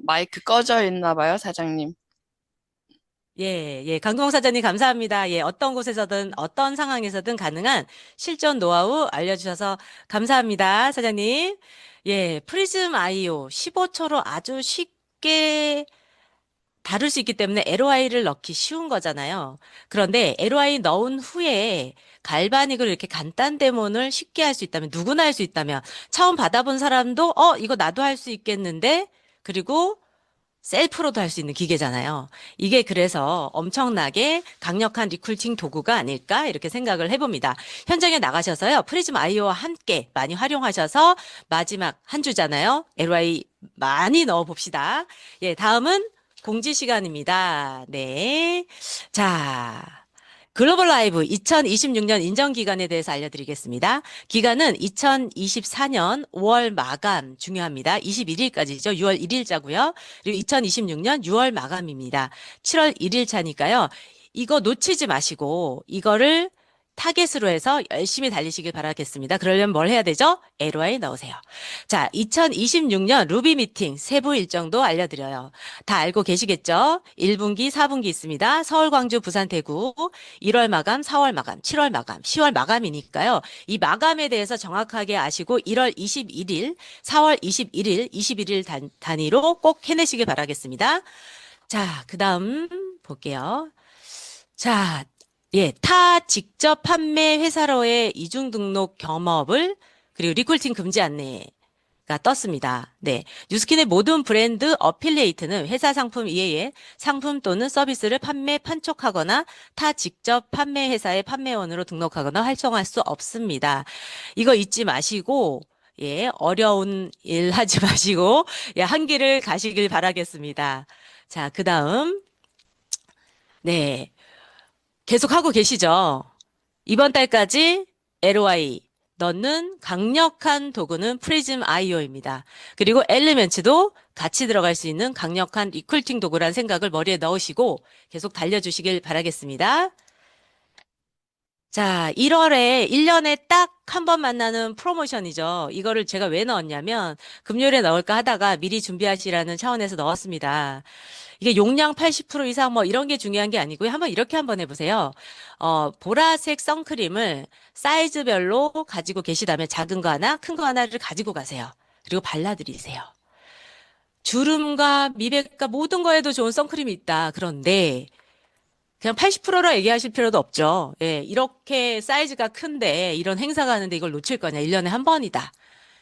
마이크 꺼져 있나 봐요, 사장님. 예, 강동원 사장님 감사합니다. 예, 어떤 곳에서든 어떤 상황에서든 가능한 실전 노하우 알려주셔서 감사합니다, 사장님. 예, 프리즘 아이오 15초로 아주 쉽게 다룰 수 있기 때문에 LOI를 넣기 쉬운 거잖아요. 그런데 LOI 넣은 후에 갈바닉을 이렇게 간단 데모를 쉽게 할 수 있다면, 누구나 할 수 있다면, 처음 받아본 사람도 이거 나도 할 수 있겠는데, 그리고 셀프로도 할 수 있는 기계잖아요. 이게 그래서 엄청나게 강력한 리크루팅 도구가 아닐까 이렇게 생각을 해봅니다. 현장에 나가셔서요. 프리즘 아이오와 함께 많이 활용하셔서 마지막 한 주잖아요. LOI 많이 넣어봅시다. 예, 다음은 공지 시간입니다. 네. 자. 글로벌 라이브 2026년 인정 기간에 대해서 알려드리겠습니다. 기간은 2024년 5월 마감 중요합니다. 21일까지죠. 6월 1일자고요. 그리고 2026년 6월 마감입니다. 7월 1일차니까요. 이거 놓치지 마시고 이거를 타겟으로 해서 열심히 달리시길 바라겠습니다. 그러려면 뭘 해야 되죠? LOI 넣으세요. 자, 2026년 루비 미팅 세부 일정도 알려드려요. 다 알고 계시겠죠? 1분기, 4분기 있습니다. 서울, 광주, 부산, 대구 1월 마감, 4월 마감, 7월 마감, 10월 마감이니까요. 이 마감에 대해서 정확하게 아시고 1월 21일, 4월 21일, 21일 단위로 꼭 해내시길 바라겠습니다. 자, 그 다음 볼게요. 자, 타 직접 판매 회사로의 이중 등록 겸업을 그리고 리콜팅 금지 안내가 떴습니다. 네. 뉴스킨의 모든 브랜드 어필리에이트는 회사 상품 이외에 상품 또는 서비스를 판매, 판촉하거나 타 직접 판매 회사의 판매원으로 등록하거나 활성화할 수 없습니다. 이거 잊지 마시고 예, 어려운 일 하지 마시고 예, 한 길을 가시길 바라겠습니다. 자, 그다음 네. 계속 하고 계시죠? 이번 달까지 LOI 넣는 강력한 도구는 프리즘 IO입니다. 그리고 엘리멘츠도 같이 들어갈 수 있는 강력한 리쿨팅 도구라는 생각을 머리에 넣으시고 계속 달려주시길 바라겠습니다. 자, 1월에 1년에 딱 한 번 만나는 프로모션이죠. 이거를 제가 왜 넣었냐면 금요일에 넣을까 하다가 미리 준비하시라는 차원에서 넣었습니다. 이게 용량 80% 이상 뭐 이런 게 중요한 게 아니고요. 한번 해보세요. 보라색 선크림을 사이즈별로 가지고 계시다면 작은 거 하나, 큰 거 하나를 가지고 가세요. 그리고 발라드리세요. 주름과 미백과 모든 거에도 좋은 선크림이 있다. 그런데 그냥 80%라 얘기하실 필요도 없죠. 예, 이렇게 사이즈가 큰데 이런 행사가 하는데 이걸 놓칠 거냐. 1년에 한 번이다.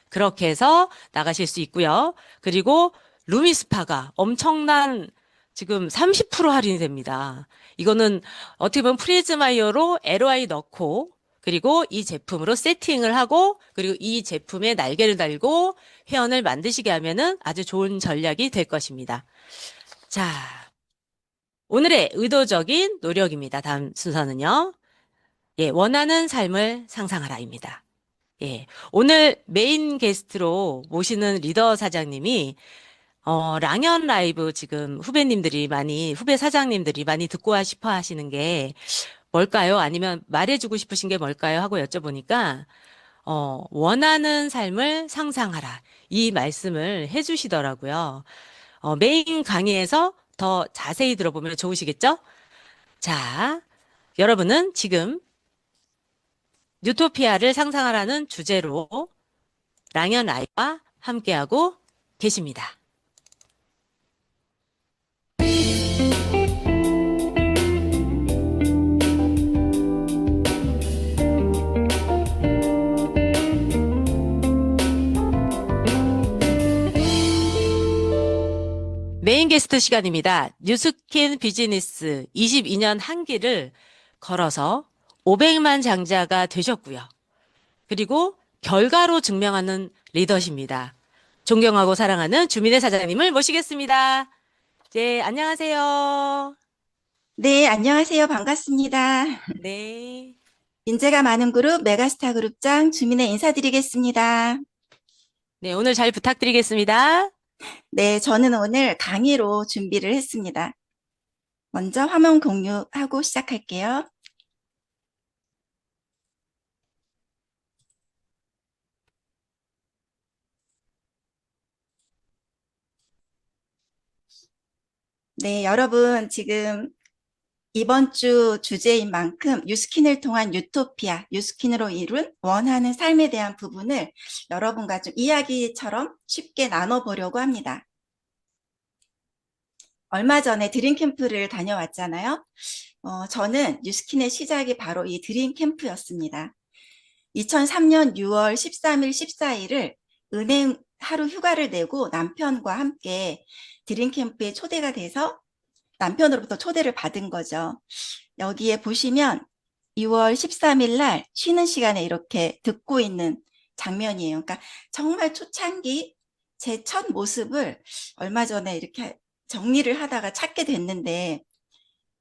그렇게 해서 나가실 수 있고요. 그리고 루미스파가 엄청난 지금 30% 할인이 됩니다. 이거는 어떻게 보면 프리즈마이어로 LOI 넣고 그리고 이 제품으로 세팅을 하고 그리고 이 제품에 날개를 달고 회원을 만드시게 하면은 아주 좋은 전략이 될 것입니다. 자, 오늘의 의도적인 노력입니다. 다음 순서는요. 예, 원하는 삶을 상상하라입니다. 예, 오늘 메인 게스트로 모시는 리더 사장님이 랑연 라이브 지금 후배 사장님들이 많이 듣고 싶어 하시는 게 뭘까요? 아니면 말해주고 싶으신 게 뭘까요? 하고 여쭤보니까, 원하는 삶을 상상하라. 이 말씀을 해주시더라고요. 메인 강의에서 더 자세히 들어보면 좋으시겠죠? 자, 여러분은 지금 뉴토피아를 상상하라는 주제로 랑연 라이브와 함께하고 계십니다. 메인 게스트 시간입니다. 뉴스킨 비즈니스 22년 한기를 걸어서 500만 장자가 되셨고요. 그리고 결과로 증명하는 리더십니다. 존경하고 사랑하는 주민의 사장님을 모시겠습니다. 네, 안녕하세요. 네, 안녕하세요. 반갑습니다. 네. 인재가 많은 그룹 메가스타 그룹장 주민의 인사드리겠습니다. 네, 오늘 잘 부탁드리겠습니다. 네, 저는 오늘 강의로 준비를 했습니다. 먼저 화면 공유하고 시작할게요. 네, 여러분 지금 이번 주 주제인 만큼 뉴스킨을 통한 유토피아, 뉴스킨으로 이룬 원하는 삶에 대한 부분을 여러분과 좀 이야기처럼 쉽게 나눠보려고 합니다. 얼마 전에 드림 캠프를 다녀왔잖아요. 저는 뉴스킨의 시작이 바로 이 드림 캠프였습니다. 2003년 6월 13일, 14일을 은행 하루 휴가를 내고 남편과 함께 드림 캠프에 초대가 돼서 남편으로부터 초대를 받은 거죠. 여기에 보시면 6월 13일 날 쉬는 시간에 이렇게 듣고 있는 장면이에요. 그러니까 정말 초창기 제 첫 모습을 얼마 전에 이렇게 정리를 하다가 찾게 됐는데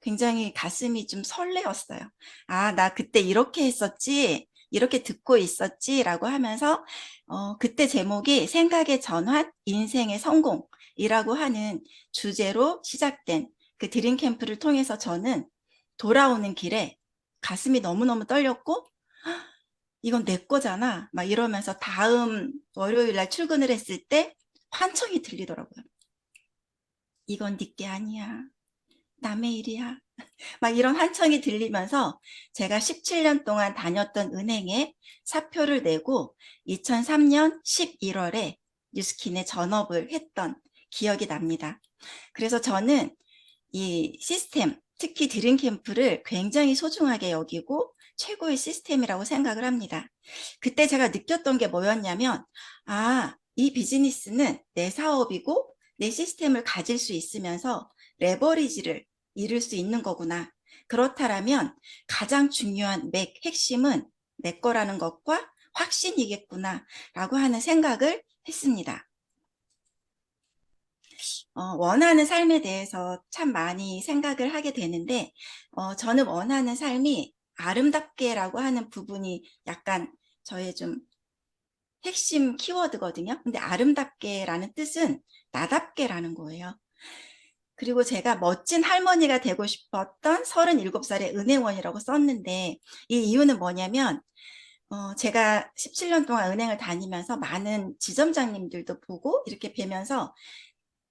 굉장히 가슴이 좀 설레었어요. 아, 나 그때 이렇게 했었지, 이렇게 듣고 있었지 라고 하면서 그때 제목이 생각의 전환, 인생의 성공이라고 하는 주제로 시작된 그 드림 캠프를 통해서 저는 돌아오는 길에 가슴이 너무너무 떨렸고 이건 내 거잖아 막 이러면서 다음 월요일 날 출근을 했을 때 환청이 들리더라고요. 이건 네게 아니야. 남의 일이야. 막 이런 환청이 들리면서 제가 17년 동안 다녔던 은행에 사표를 내고 2003년 11월에 뉴스킨에 전업을 했던 기억이 납니다. 그래서 저는 이 시스템, 특히 드림 캠프를 굉장히 소중하게 여기고 최고의 시스템이라고 생각을 합니다. 그때 제가 느꼈던 게 뭐였냐면, 이 비즈니스는 내 사업이고 내 시스템을 가질 수 있으면서 레버리지를 이룰 수 있는 거구나. 그렇다면 가장 중요한 핵심은 내 거라는 것과 확신이겠구나 라고 하는 생각을 했습니다. 원하는 삶에 대해서 참 많이 생각을 하게 되는데, 저는 원하는 삶이 아름답게라고 하는 부분이 약간 저의 좀 핵심 키워드거든요. 근데 아름답게라는 뜻은 나답게라는 거예요. 그리고 제가 멋진 할머니가 되고 싶었던 37살의 은행원이라고 썼는데, 이 이유는 뭐냐면, 제가 17년 동안 은행을 다니면서 많은 지점장님들도 보고 이렇게 뵈면서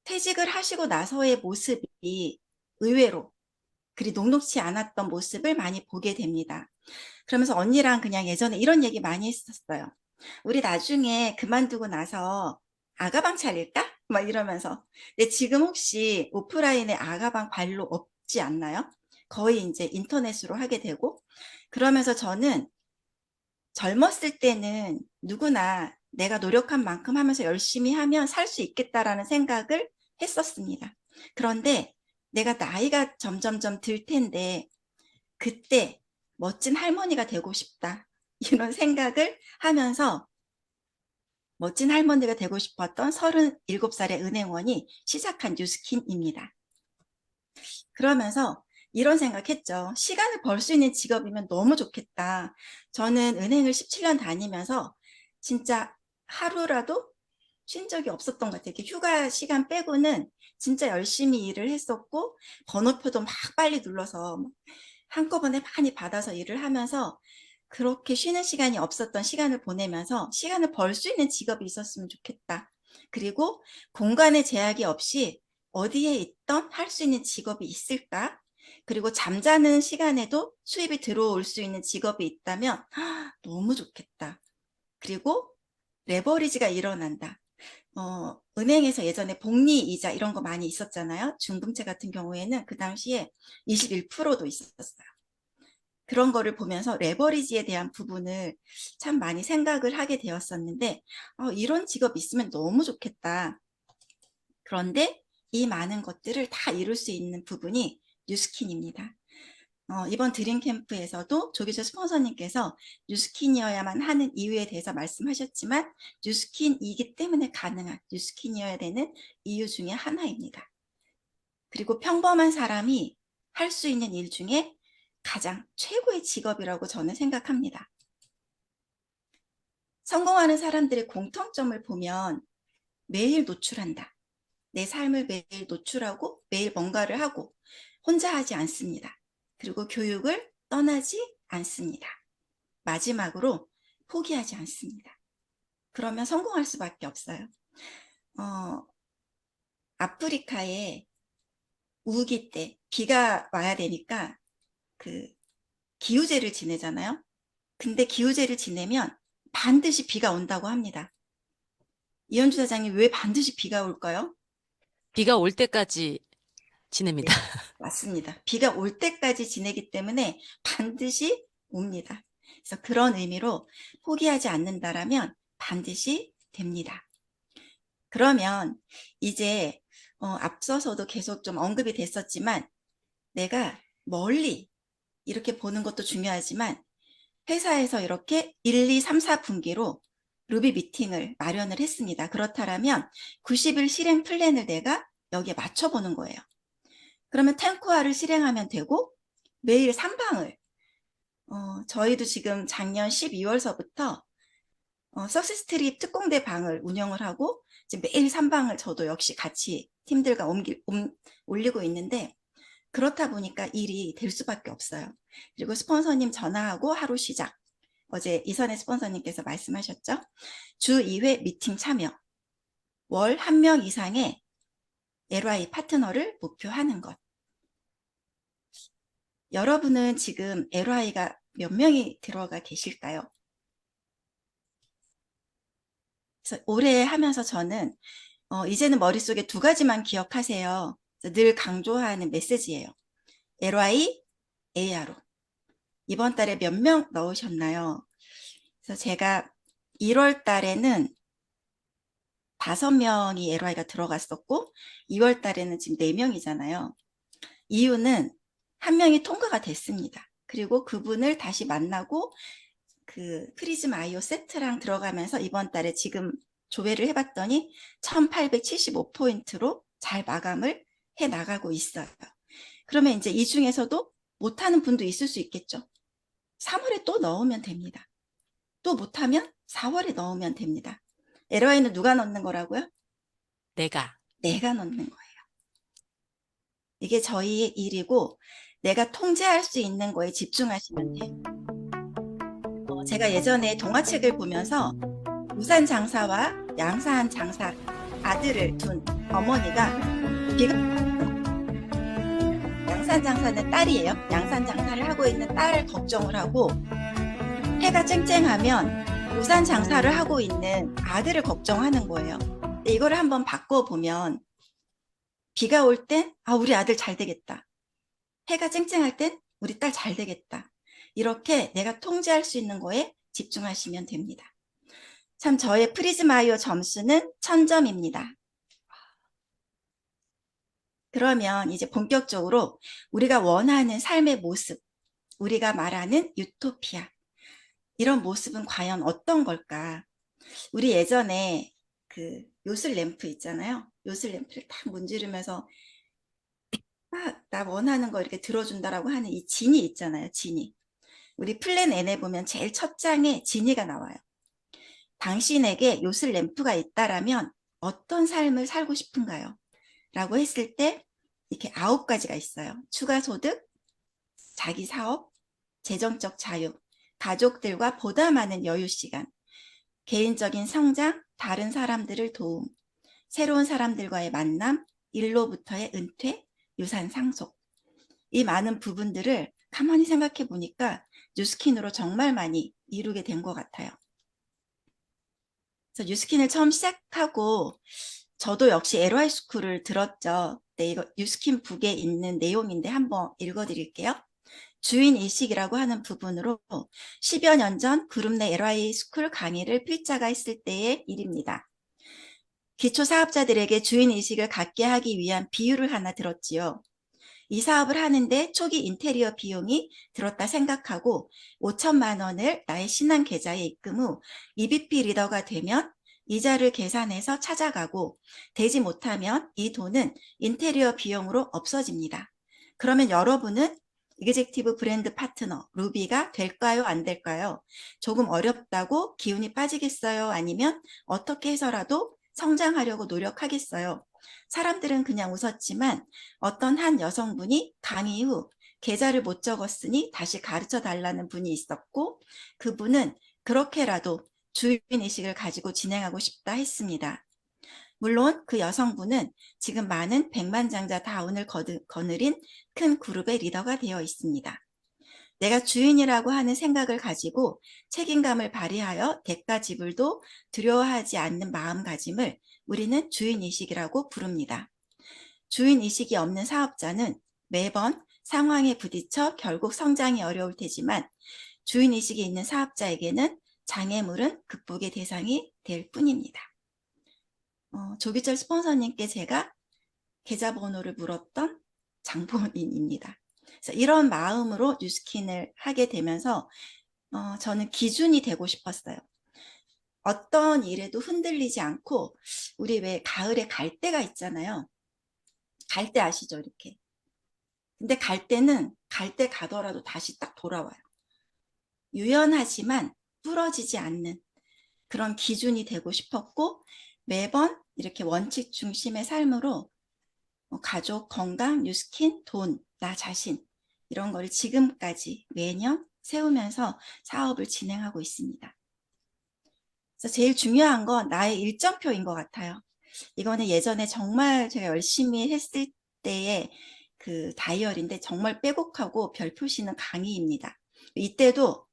퇴직을 하시고 나서의 모습이 의외로 그리 녹록지 않았던 모습을 많이 보게 됩니다. 그러면서 언니랑 그냥 예전에 이런 얘기 많이 했었어요. 우리 나중에 그만두고 나서 아가방 차릴까? 막 이러면서. 근데 지금 혹시 오프라인에 아가방 관로 없지 않나요? 거의 이제 인터넷으로 하게 되고. 그러면서 저는 젊었을 때는 누구나 내가 노력한 만큼 하면서 열심히 하면 살 수 있겠다라는 생각을 했었습니다. 그런데 내가 나이가 점점점 들 텐데 그때 멋진 할머니가 되고 싶다. 이런 생각을 하면서 멋진 할머니가 되고 싶었던 37살의 은행원이 시작한 뉴스킨입니다. 그러면서 이런 생각했죠. 시간을 벌 수 있는 직업이면 너무 좋겠다. 저는 은행을 17년 다니면서 진짜 하루라도 쉰 적이 없었던 것 같아요. 이렇게 휴가 시간 빼고는 진짜 열심히 일을 했었고 번호표도 막 빨리 눌러서 한꺼번에 많이 받아서 일을 하면서 그렇게 쉬는 시간이 없었던 시간을 보내면서 시간을 벌 수 있는 직업이 있었으면 좋겠다. 그리고 공간의 제약이 없이 어디에 있던 할 수 있는 직업이 있을까? 그리고 잠자는 시간에도 수입이 들어올 수 있는 직업이 있다면 너무 좋겠다. 그리고 레버리지가 일어난다. 은행에서 예전에 복리 이자 이런 거 많이 있었잖아요. 중금채 같은 경우에는 그 당시에 21%도 있었어요. 그런 거를 보면서 레버리지에 대한 부분을 참 많이 생각을 하게 되었었는데 이런 직업 있으면 너무 좋겠다. 그런데 이 많은 것들을 다 이룰 수 있는 부분이 뉴스킨입니다. 이번 드림 캠프에서도 조기조 스폰서님께서 뉴스킨이어야만 하는 이유에 대해서 말씀하셨지만 뉴스킨이기 때문에 가능한 뉴스킨이어야 되는 이유 중에 하나입니다. 그리고 평범한 사람이 할 수 있는 일 중에 가장 최고의 직업이라고 저는 생각합니다. 성공하는 사람들의 공통점을 보면 매일 노출한다. 내 삶을 매일 노출하고 매일 뭔가를 하고 혼자 하지 않습니다. 그리고 교육을 떠나지 않습니다. 마지막으로 포기하지 않습니다. 그러면 성공할 수밖에 없어요. 아프리카에 우기 때 비가 와야 되니까 그 기우제를 지내잖아요. 근데 기우제를 지내면 반드시 비가 온다고 합니다. 이현주 사장님, 왜 반드시 비가 올까요? 비가 올 때까지 지냅니다. 네, 맞습니다. 비가 올 때까지 지내기 때문에 반드시 옵니다. 그래서 그런 의미로 포기하지 않는다라면 반드시 됩니다. 그러면 이제 앞서서도 계속 좀 언급이 됐었지만 내가 멀리 이렇게 보는 것도 중요하지만 회사에서 이렇게 1, 2, 3, 4분기로 루비 미팅을 마련을 했습니다. 그렇다면 90일 실행 플랜을 내가 여기에 맞춰보는 거예요. 그러면 탱코아를 실행하면 되고 매일 3방을 저희도 지금 작년 12월서부터 석세스트립 특공대 방을 운영을 하고 이제 매일 3방을 저도 역시 같이 팀들과 올리고 있는데 그렇다 보니까 일이 될 수밖에 없어요. 그리고 스폰서님 전화하고 하루 시작. 어제 이선혜 스폰서님께서 말씀하셨죠? 주 2회 미팅 참여. 월 1명 이상의 LY 파트너를 목표하는 것. 여러분은 지금 LY가 몇 명이 들어가 계실까요? 그래서 올해 하면서 저는 이제는 머릿속에 2가지만 기억하세요. 늘 강조하는 메시지예요. LY, ARO. 이번 달에 몇 명 넣으셨나요? 그래서 제가 1월 달에는 5명이 LY가 들어갔었고 2월 달에는 지금 4명이잖아요. 이유는 한 명이 통과가 됐습니다. 그리고 그분을 다시 만나고 그 프리즘 아이오 세트랑 들어가면서 이번 달에 지금 조회를 해봤더니 1875포인트로 잘 마감을 해 나가고 있어요. 그러면 이제 이 중에서도 못하는 분도 있을 수 있겠죠. 3월에 또 넣으면 됩니다. 또 못하면 4월에 넣으면 됩니다. LY는 누가 넣는 거라고요? 내가. 내가 넣는 거예요. 이게 저희의 일이고 내가 통제할 수 있는 거에 집중하시면 돼요. 제가 예전에 동화책을 보면서 우산 장사와 양산 장사 아들을 둔 어머니가 양산 장사는 딸이에요. 양산 장사를 하고 있는 딸을 걱정을 하고 해가 쨍쨍하면 우산 장사를 하고 있는 아들을 걱정하는 거예요. 이거를 한번 바꿔보면 비가 올 땐 우리 아들 잘 되겠다. 해가 쨍쨍할 땐 우리 딸 잘 되겠다. 이렇게 내가 통제할 수 있는 거에 집중하시면 됩니다. 참 저의 프리즘 아이오 점수는 1000점입니다. 그러면 이제 본격적으로 우리가 원하는 삶의 모습, 우리가 말하는 유토피아, 이런 모습은 과연 어떤 걸까? 우리 예전에 그 요술 램프 있잖아요. 요술 램프를 딱 문지르면서 나 원하는 거 이렇게 들어준다라고 하는 이 지니 있잖아요. 지니. 우리 플랜 N에 보면 제일 첫 장에 지니가 나와요. 당신에게 요술 램프가 있다라면 어떤 삶을 살고 싶은가요? 라고 했을 때 이렇게 9가지가 있어요. 추가 소득, 자기 사업, 재정적 자유, 가족들과 보다 많은 여유 시간, 개인적인 성장, 다른 사람들을 도움, 새로운 사람들과의 만남, 일로부터의 은퇴, 유산 상속. 이 많은 부분들을 가만히 생각해 보니까 뉴스킨으로 정말 많이 이루게 된 것 같아요. 그래서 뉴스킨을 처음 시작하고 저도 역시 LY 스쿨을 들었죠. 네, 이거 뉴스킨 북에 있는 내용인데 한번 읽어드릴게요. 주인의식이라고 하는 부분으로 10여 년 전 그룹 내 LY 스쿨 강의를 필자가 했을 때의 일입니다. 기초사업자들에게 주인의식을 갖게 하기 위한 비유를 하나 들었지요. 이 사업을 하는데 초기 인테리어 비용이 들었다 생각하고 5천만 원을 나의 신한 계좌에 입금 후 EBP 리더가 되면 이자를 계산해서 찾아가고 되지 못하면 이 돈은 인테리어 비용으로 없어집니다. 그러면 여러분은 이그젝티브 브랜드 파트너 루비가 될까요? 안 될까요? 조금 어렵다고 기운이 빠지겠어요? 아니면 어떻게 해서라도 성장하려고 노력하겠어요? 사람들은 그냥 웃었지만 어떤 한 여성분이 강의 후 계좌를 못 적었으니 다시 가르쳐 달라는 분이 있었고 그분은 그렇게라도 주인의식을 가지고 진행하고 싶다 했습니다. 물론 그 여성분은 지금 많은 백만장자 다운을 거느린 큰 그룹의 리더가 되어 있습니다. 내가 주인이라고 하는 생각을 가지고 책임감을 발휘하여 대가 지불도 두려워하지 않는 마음가짐을 우리는 주인의식이라고 부릅니다. 주인의식이 없는 사업자는 매번 상황에 부딪혀 결국 성장이 어려울 테지만 주인의식이 있는 사업자에게는 장애물은 극복의 대상이 될 뿐입니다. 조기철 스폰서님께 제가 계좌번호를 물었던 장본인입니다. 그래서 이런 마음으로 뉴스킨을 하게 되면서 저는 기준이 되고 싶었어요. 어떤 일에도 흔들리지 않고 우리 왜 가을에 갈대가 있잖아요. 갈대 아시죠? 이렇게. 근데 갈대는 갈대 가더라도 다시 딱 돌아와요. 유연하지만 부러지지 않는 그런 기준이 되고 싶었고 매번 이렇게 원칙 중심의 삶으로 가족, 건강, 뉴스킨, 돈, 나 자신 이런 걸 지금까지 매년 세우면서 사업을 진행하고 있습니다. 그래서 제일 중요한 건 나의 일정표인 것 같아요. 이거는 예전에 정말 제가 열심히 했을 때의 그 다이어리인데 정말 빼곡하고 별 표시는 강의입니다. 이때도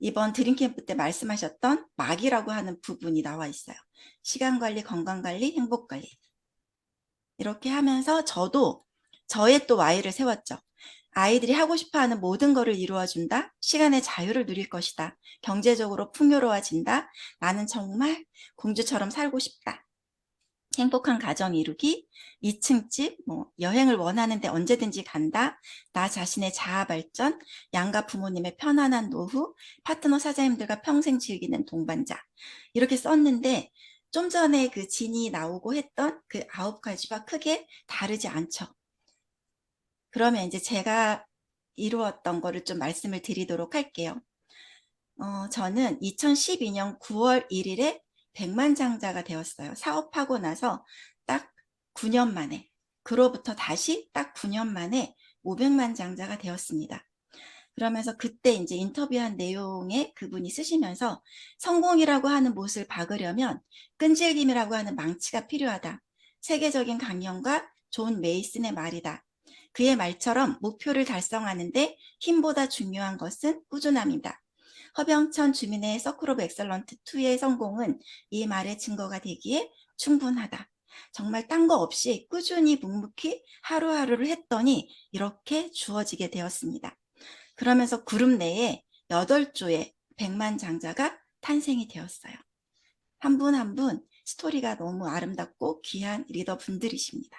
이번 드림캠프 때 말씀하셨던 막이라고 하는 부분이 나와 있어요. 시간관리, 건강관리, 행복관리. 이렇게 하면서 저도 저의 또 Y를 세웠죠. 아이들이 하고 싶어하는 모든 것을 이루어준다. 시간의 자유를 누릴 것이다. 경제적으로 풍요로워진다. 나는 정말 공주처럼 살고 싶다. 행복한 가정 이루기, 2층 집, 여행을 원하는데 언제든지 간다, 나 자신의 자아 발전, 양가 부모님의 편안한 노후, 파트너 사장님들과 평생 즐기는 동반자. 이렇게 썼는데 좀 전에 그 진이 나오고 했던 그 9가지와 크게 다르지 않죠. 그러면 이제 제가 이루었던 거를 좀 말씀을 드리도록 할게요. 저는 2012년 9월 1일에 백만장자가 되었어요. 사업하고 나서 딱 9년 만에, 그로부터 다시 딱 9년 만에 500만 장자가 되었습니다. 그러면서 그때 이제 인터뷰한 내용에 그분이 쓰시면서 성공이라고 하는 못을 박으려면 끈질김이라고 하는 망치가 필요하다. 세계적인 강연가 존 메이슨의 말이다. 그의 말처럼 목표를 달성하는데 힘보다 중요한 것은 꾸준함이다. 허병천 주민의 서클 오브 엑설런트 2의 성공은 이 말의 증거가 되기에 충분하다. 정말 딴 거 없이 꾸준히 묵묵히 하루하루를 했더니 이렇게 주어지게 되었습니다. 그러면서 그룹 내에 8조의 100만 장자가 탄생이 되었어요. 한 분 한 분 스토리가 너무 아름답고 귀한 리더분들이십니다.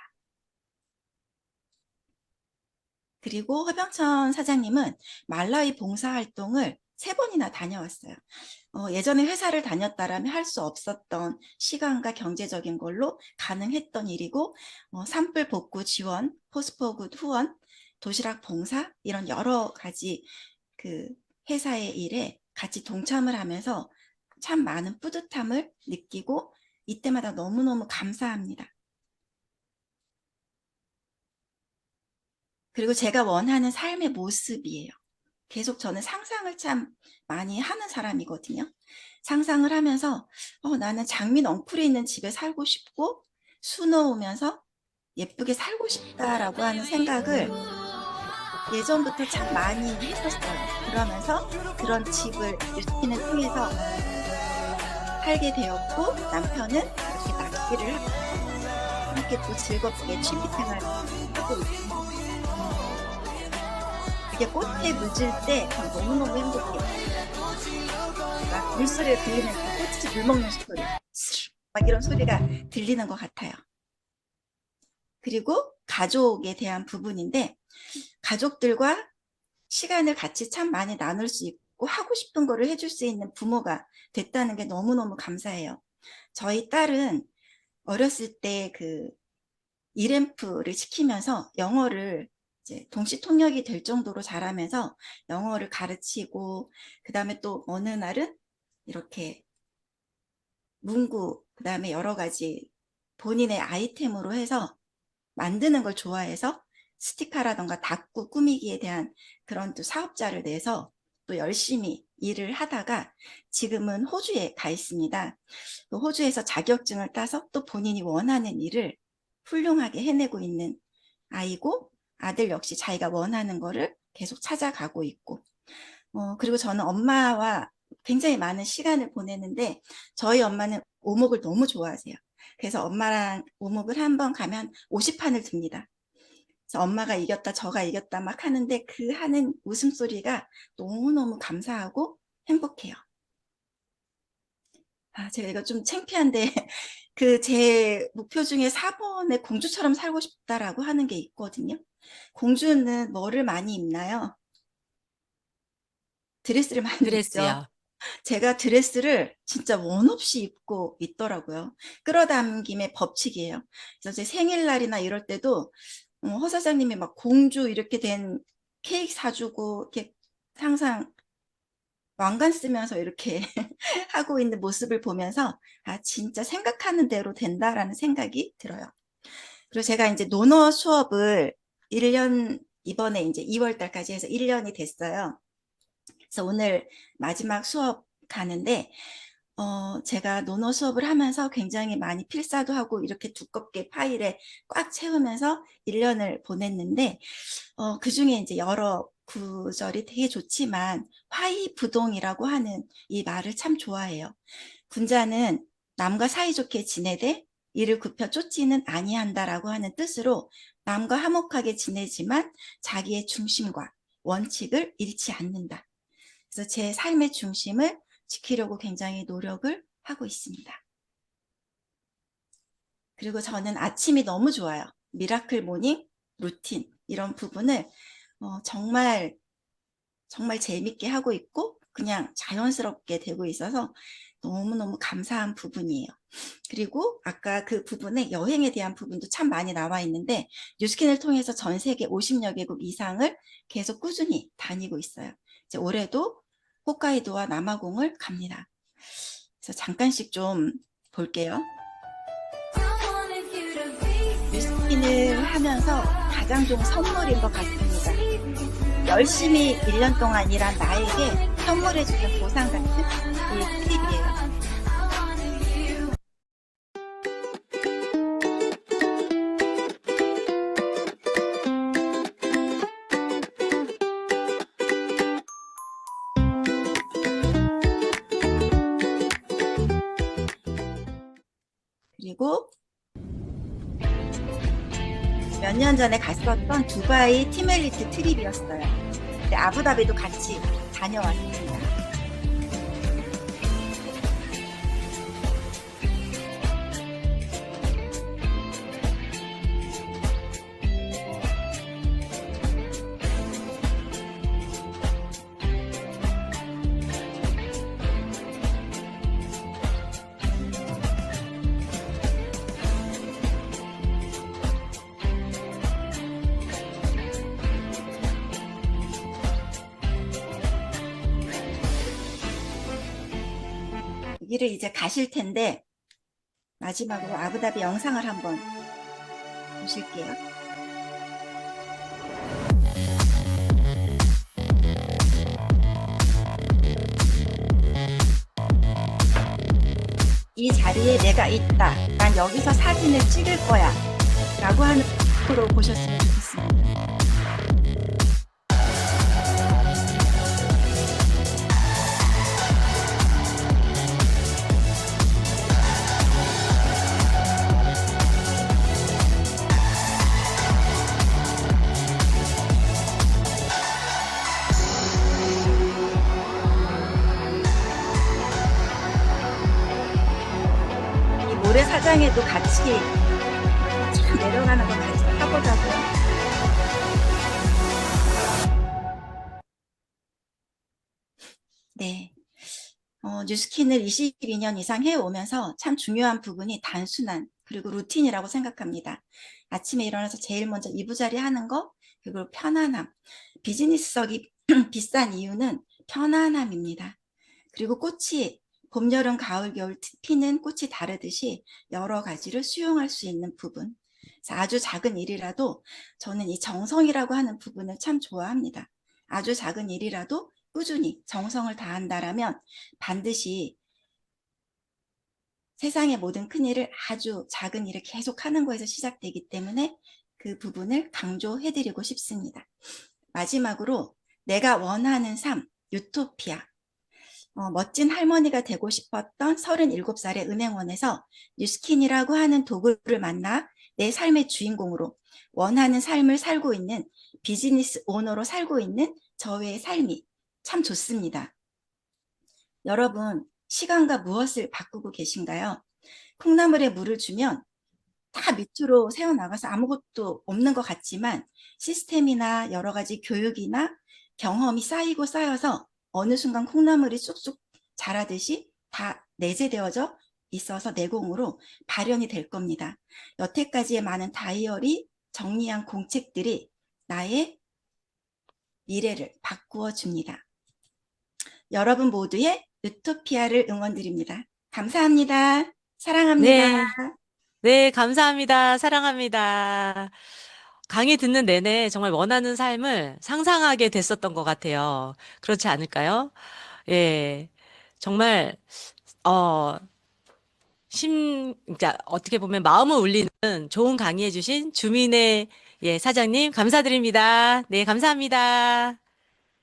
그리고 허병천 사장님은 말라위 봉사활동을 3번이나 다녀왔어요. 예전에 회사를 다녔다라면 할 수 없었던 시간과 경제적인 걸로 가능했던 일이고, 산불 복구 지원, 포스포굿 후원, 도시락 봉사 이런 여러 가지 그 회사의 일에 같이 동참을 하면서 참 많은 뿌듯함을 느끼고 이때마다 너무너무 감사합니다. 그리고 제가 원하는 삶의 모습이에요. 계속 저는 상상을 참 많이 하는 사람이거든요. 상상을 하면서 나는 장미 넝쿨이 있는 집에 살고 싶고 수놓으면서 예쁘게 살고 싶다라고 하는 생각을 예전부터 참 많이 했었어요. 그러면서 그런 집을 뉴스킨을 통해서 살게 되었고, 남편은 이렇게 낚시를 하고 함께 또 즐겁게 취미 생활을 하고 있습니다. 이게 꽃에 묻을 때 너무너무 행복해요. 막 물소리가 들리면서 꽃이 물 먹는 소리, 막 이런 소리가 들리는 것 같아요. 그리고 가족에 대한 부분인데, 가족들과 시간을 같이 참 많이 나눌 수 있고 하고 싶은 거를 해줄 수 있는 부모가 됐다는 게 너무너무 감사해요. 저희 딸은 어렸을 때 그 이램프를 시키면서 영어를 이제 동시 통역이 될 정도로 잘하면서 영어를 가르치고, 그 다음에 또 어느 날은 이렇게 문구, 그 다음에 여러 가지 본인의 아이템으로 해서 만드는 걸 좋아해서 스티커라던가 닦고 꾸미기에 대한 그런 또 사업자를 내서 또 열심히 일을 하다가 지금은 호주에 가 있습니다. 또 호주에서 자격증을 따서 또 본인이 원하는 일을 훌륭하게 해내고 있는 아이고, 아들 역시 자기가 원하는 거를 계속 찾아가고 있고, 그리고 저는 엄마와 굉장히 많은 시간을 보내는데, 저희 엄마는 오목을 너무 좋아하세요. 그래서 엄마랑 오목을 한번 가면 50판을 듭니다. 그래서 엄마가 이겼다, 저가 이겼다 막 하는데 그 하는 웃음소리가 너무너무 감사하고 행복해요. 제가 이거 좀 창피한데 그 제 목표 중에 4번에 공주처럼 살고 싶다라고 하는 게 있거든요. 공주는 뭐를 많이 입나요? 드레스를 많이 입죠. 드레스요. 제가 드레스를 진짜 원 없이 입고 있더라고요. 끌어당김의 법칙이에요. 그래서 제 생일날이나 이럴 때도 허 사장님이 막 공주 이렇게 된 케이크 사주고 이렇게 항상 왕관 쓰면서 이렇게 하고 있는 모습을 보면서 진짜 생각하는 대로 된다라는 생각이 들어요. 그리고 제가 이제 논어 수업을 1년, 이번에 이제 2월 달까지 해서 1년이 됐어요. 그래서 오늘 마지막 수업 가는데, 제가 논어 수업을 하면서 굉장히 많이 필사도 하고 이렇게 두껍게 파일에 꽉 채우면서 1년을 보냈는데, 그 중에 이제 여러 구절이 되게 좋지만 화이부동이라고 하는 이 말을 참 좋아해요. 군자는 남과 사이좋게 지내되 이를 굽혀 쫓지는 아니한다라고 하는 뜻으로 남과 화목하게 지내지만 자기의 중심과 원칙을 잃지 않는다. 그래서 제 삶의 중심을 지키려고 굉장히 노력을 하고 있습니다. 그리고 저는 아침이 너무 좋아요. 미라클 모닝, 루틴 이런 부분을 정말 재밌게 하고 있고 그냥 자연스럽게 되고 있어서 너무너무 감사한 부분이에요. 그리고 아까 그 부분에 여행에 대한 부분도 참 많이 나와 있는데 뉴스킨을 통해서 전 세계 50여 개국 이상을 계속 꾸준히 다니고 있어요. 이제 올해도 홋카이도와 남아공을 갑니다. 그래서 잠깐씩 좀 볼게요. 뉴스킨을 하면서 가장 좋은 선물인 것 같습니다. 열심히 1년 동안 일한 나에게 선물해주는 보상 같은 이 팁이에요. 그리고 몇 년 전에 갔었던 두바이 팀엘리트 트립이었어요. 근데 아부다비도 같이 다녀왔습니다. 여기를 이제 가실 텐데 마지막으로 아부다비 영상을 한번 보실게요. 이 자리에 내가 있다. 난 여기서 사진을 찍을 거야. 라고 하는 프로 보셨으면 좋겠습니다. 모래사장에도 같이 쭉 내려가는 거 같이 타보자고요. 네. 뉴스킨을 22년 이상 해오면서 참 중요한 부분이 단순한 그리고 루틴이라고 생각합니다. 아침에 일어나서 제일 먼저 이부자리 하는 거, 그리고 편안함. 비즈니스석이 비싼 이유는 편안함입니다. 그리고 꽃이 봄, 여름, 가을, 겨울 피는 꽃이 다르듯이 여러 가지를 수용할 수 있는 부분. 아주 작은 일이라도 저는 이 정성이라고 하는 부분을 참 좋아합니다. 아주 작은 일이라도 꾸준히 정성을 다한다라면 반드시 세상의 모든 큰일을 아주 작은 일을 계속하는 거에서 시작되기 때문에 그 부분을 강조해드리고 싶습니다. 마지막으로 내가 원하는 삶, 유토피아. 멋진 할머니가 되고 싶었던 37살의 은행원에서 뉴스킨이라고 하는 도구를 만나 내 삶의 주인공으로 원하는 삶을 살고 있는 비즈니스 오너로 살고 있는 저의 삶이 참 좋습니다. 여러분, 시간과 무엇을 바꾸고 계신가요? 콩나물에 물을 주면 다 밑으로 새어나가서 아무것도 없는 것 같지만 시스템이나 여러 가지 교육이나 경험이 쌓이고 쌓여서 어느 순간 콩나물이 쑥쑥 자라듯이 다 내재되어져 있어서 내공으로 발현이 될 겁니다. 여태까지의 많은 다이어리, 정리한 공책들이 나의 미래를 바꾸어 줍니다. 여러분 모두의 유토피아를 응원드립니다. 감사합니다. 사랑합니다. 네, 감사합니다. 사랑합니다. 강의 듣는 내내 정말 원하는 삶을 상상하게 됐었던 것 같아요. 그렇지 않을까요? 예. 정말, 그러니까 어떻게 보면 마음을 울리는 좋은 강의해주신 주민의 사장님, 감사드립니다. 네, 감사합니다.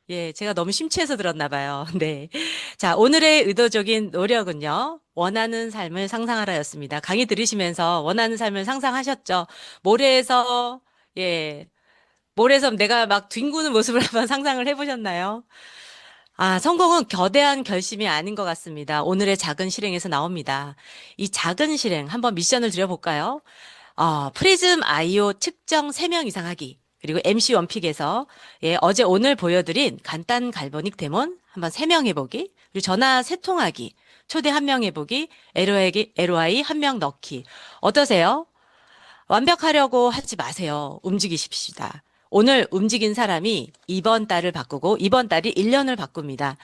예, 제가 너무 심취해서 들었나 봐요. 네. 자, 오늘의 의도적인 노력은요, 원하는 삶을 상상하라였습니다. 강의 들으시면서 원하는 삶을 상상하셨죠? 모래에서 예. 몰에서 내가 막 뒹구는 모습을 한번 상상을 해보셨나요? 아, 성공은 거대한 결심이 아닌 것 같습니다. 오늘의 작은 실행에서 나옵니다. 이 작은 실행 한번 미션을 드려볼까요? 프리즘 IO 측정 3명 이상 하기. 그리고 MC 원픽에서 예, 어제 오늘 보여드린 간단 갈보닉 데몬 한번 3명 해보기. 그리고 전화 3통하기. 초대 1명 해보기. LOI 1명 넣기. 어떠세요? 완벽하려고 하지 마세요. 움직이십시다. 오늘 움직인 사람이 이번 달을 바꾸고 이번 달이 1년을 바꿉니다.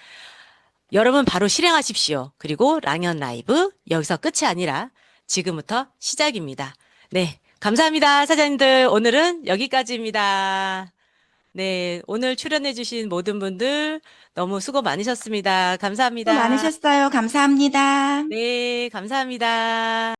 여러분 바로 실행하십시오. 그리고 랑연 라이브 여기서 끝이 아니라 지금부터 시작입니다. 네, 감사합니다. 사장님들 오늘은 여기까지입니다. 네, 오늘 출연해주신 모든 분들 너무 수고 많으셨습니다. 감사합니다. 수고 많으셨어요. 감사합니다. 네, 감사합니다.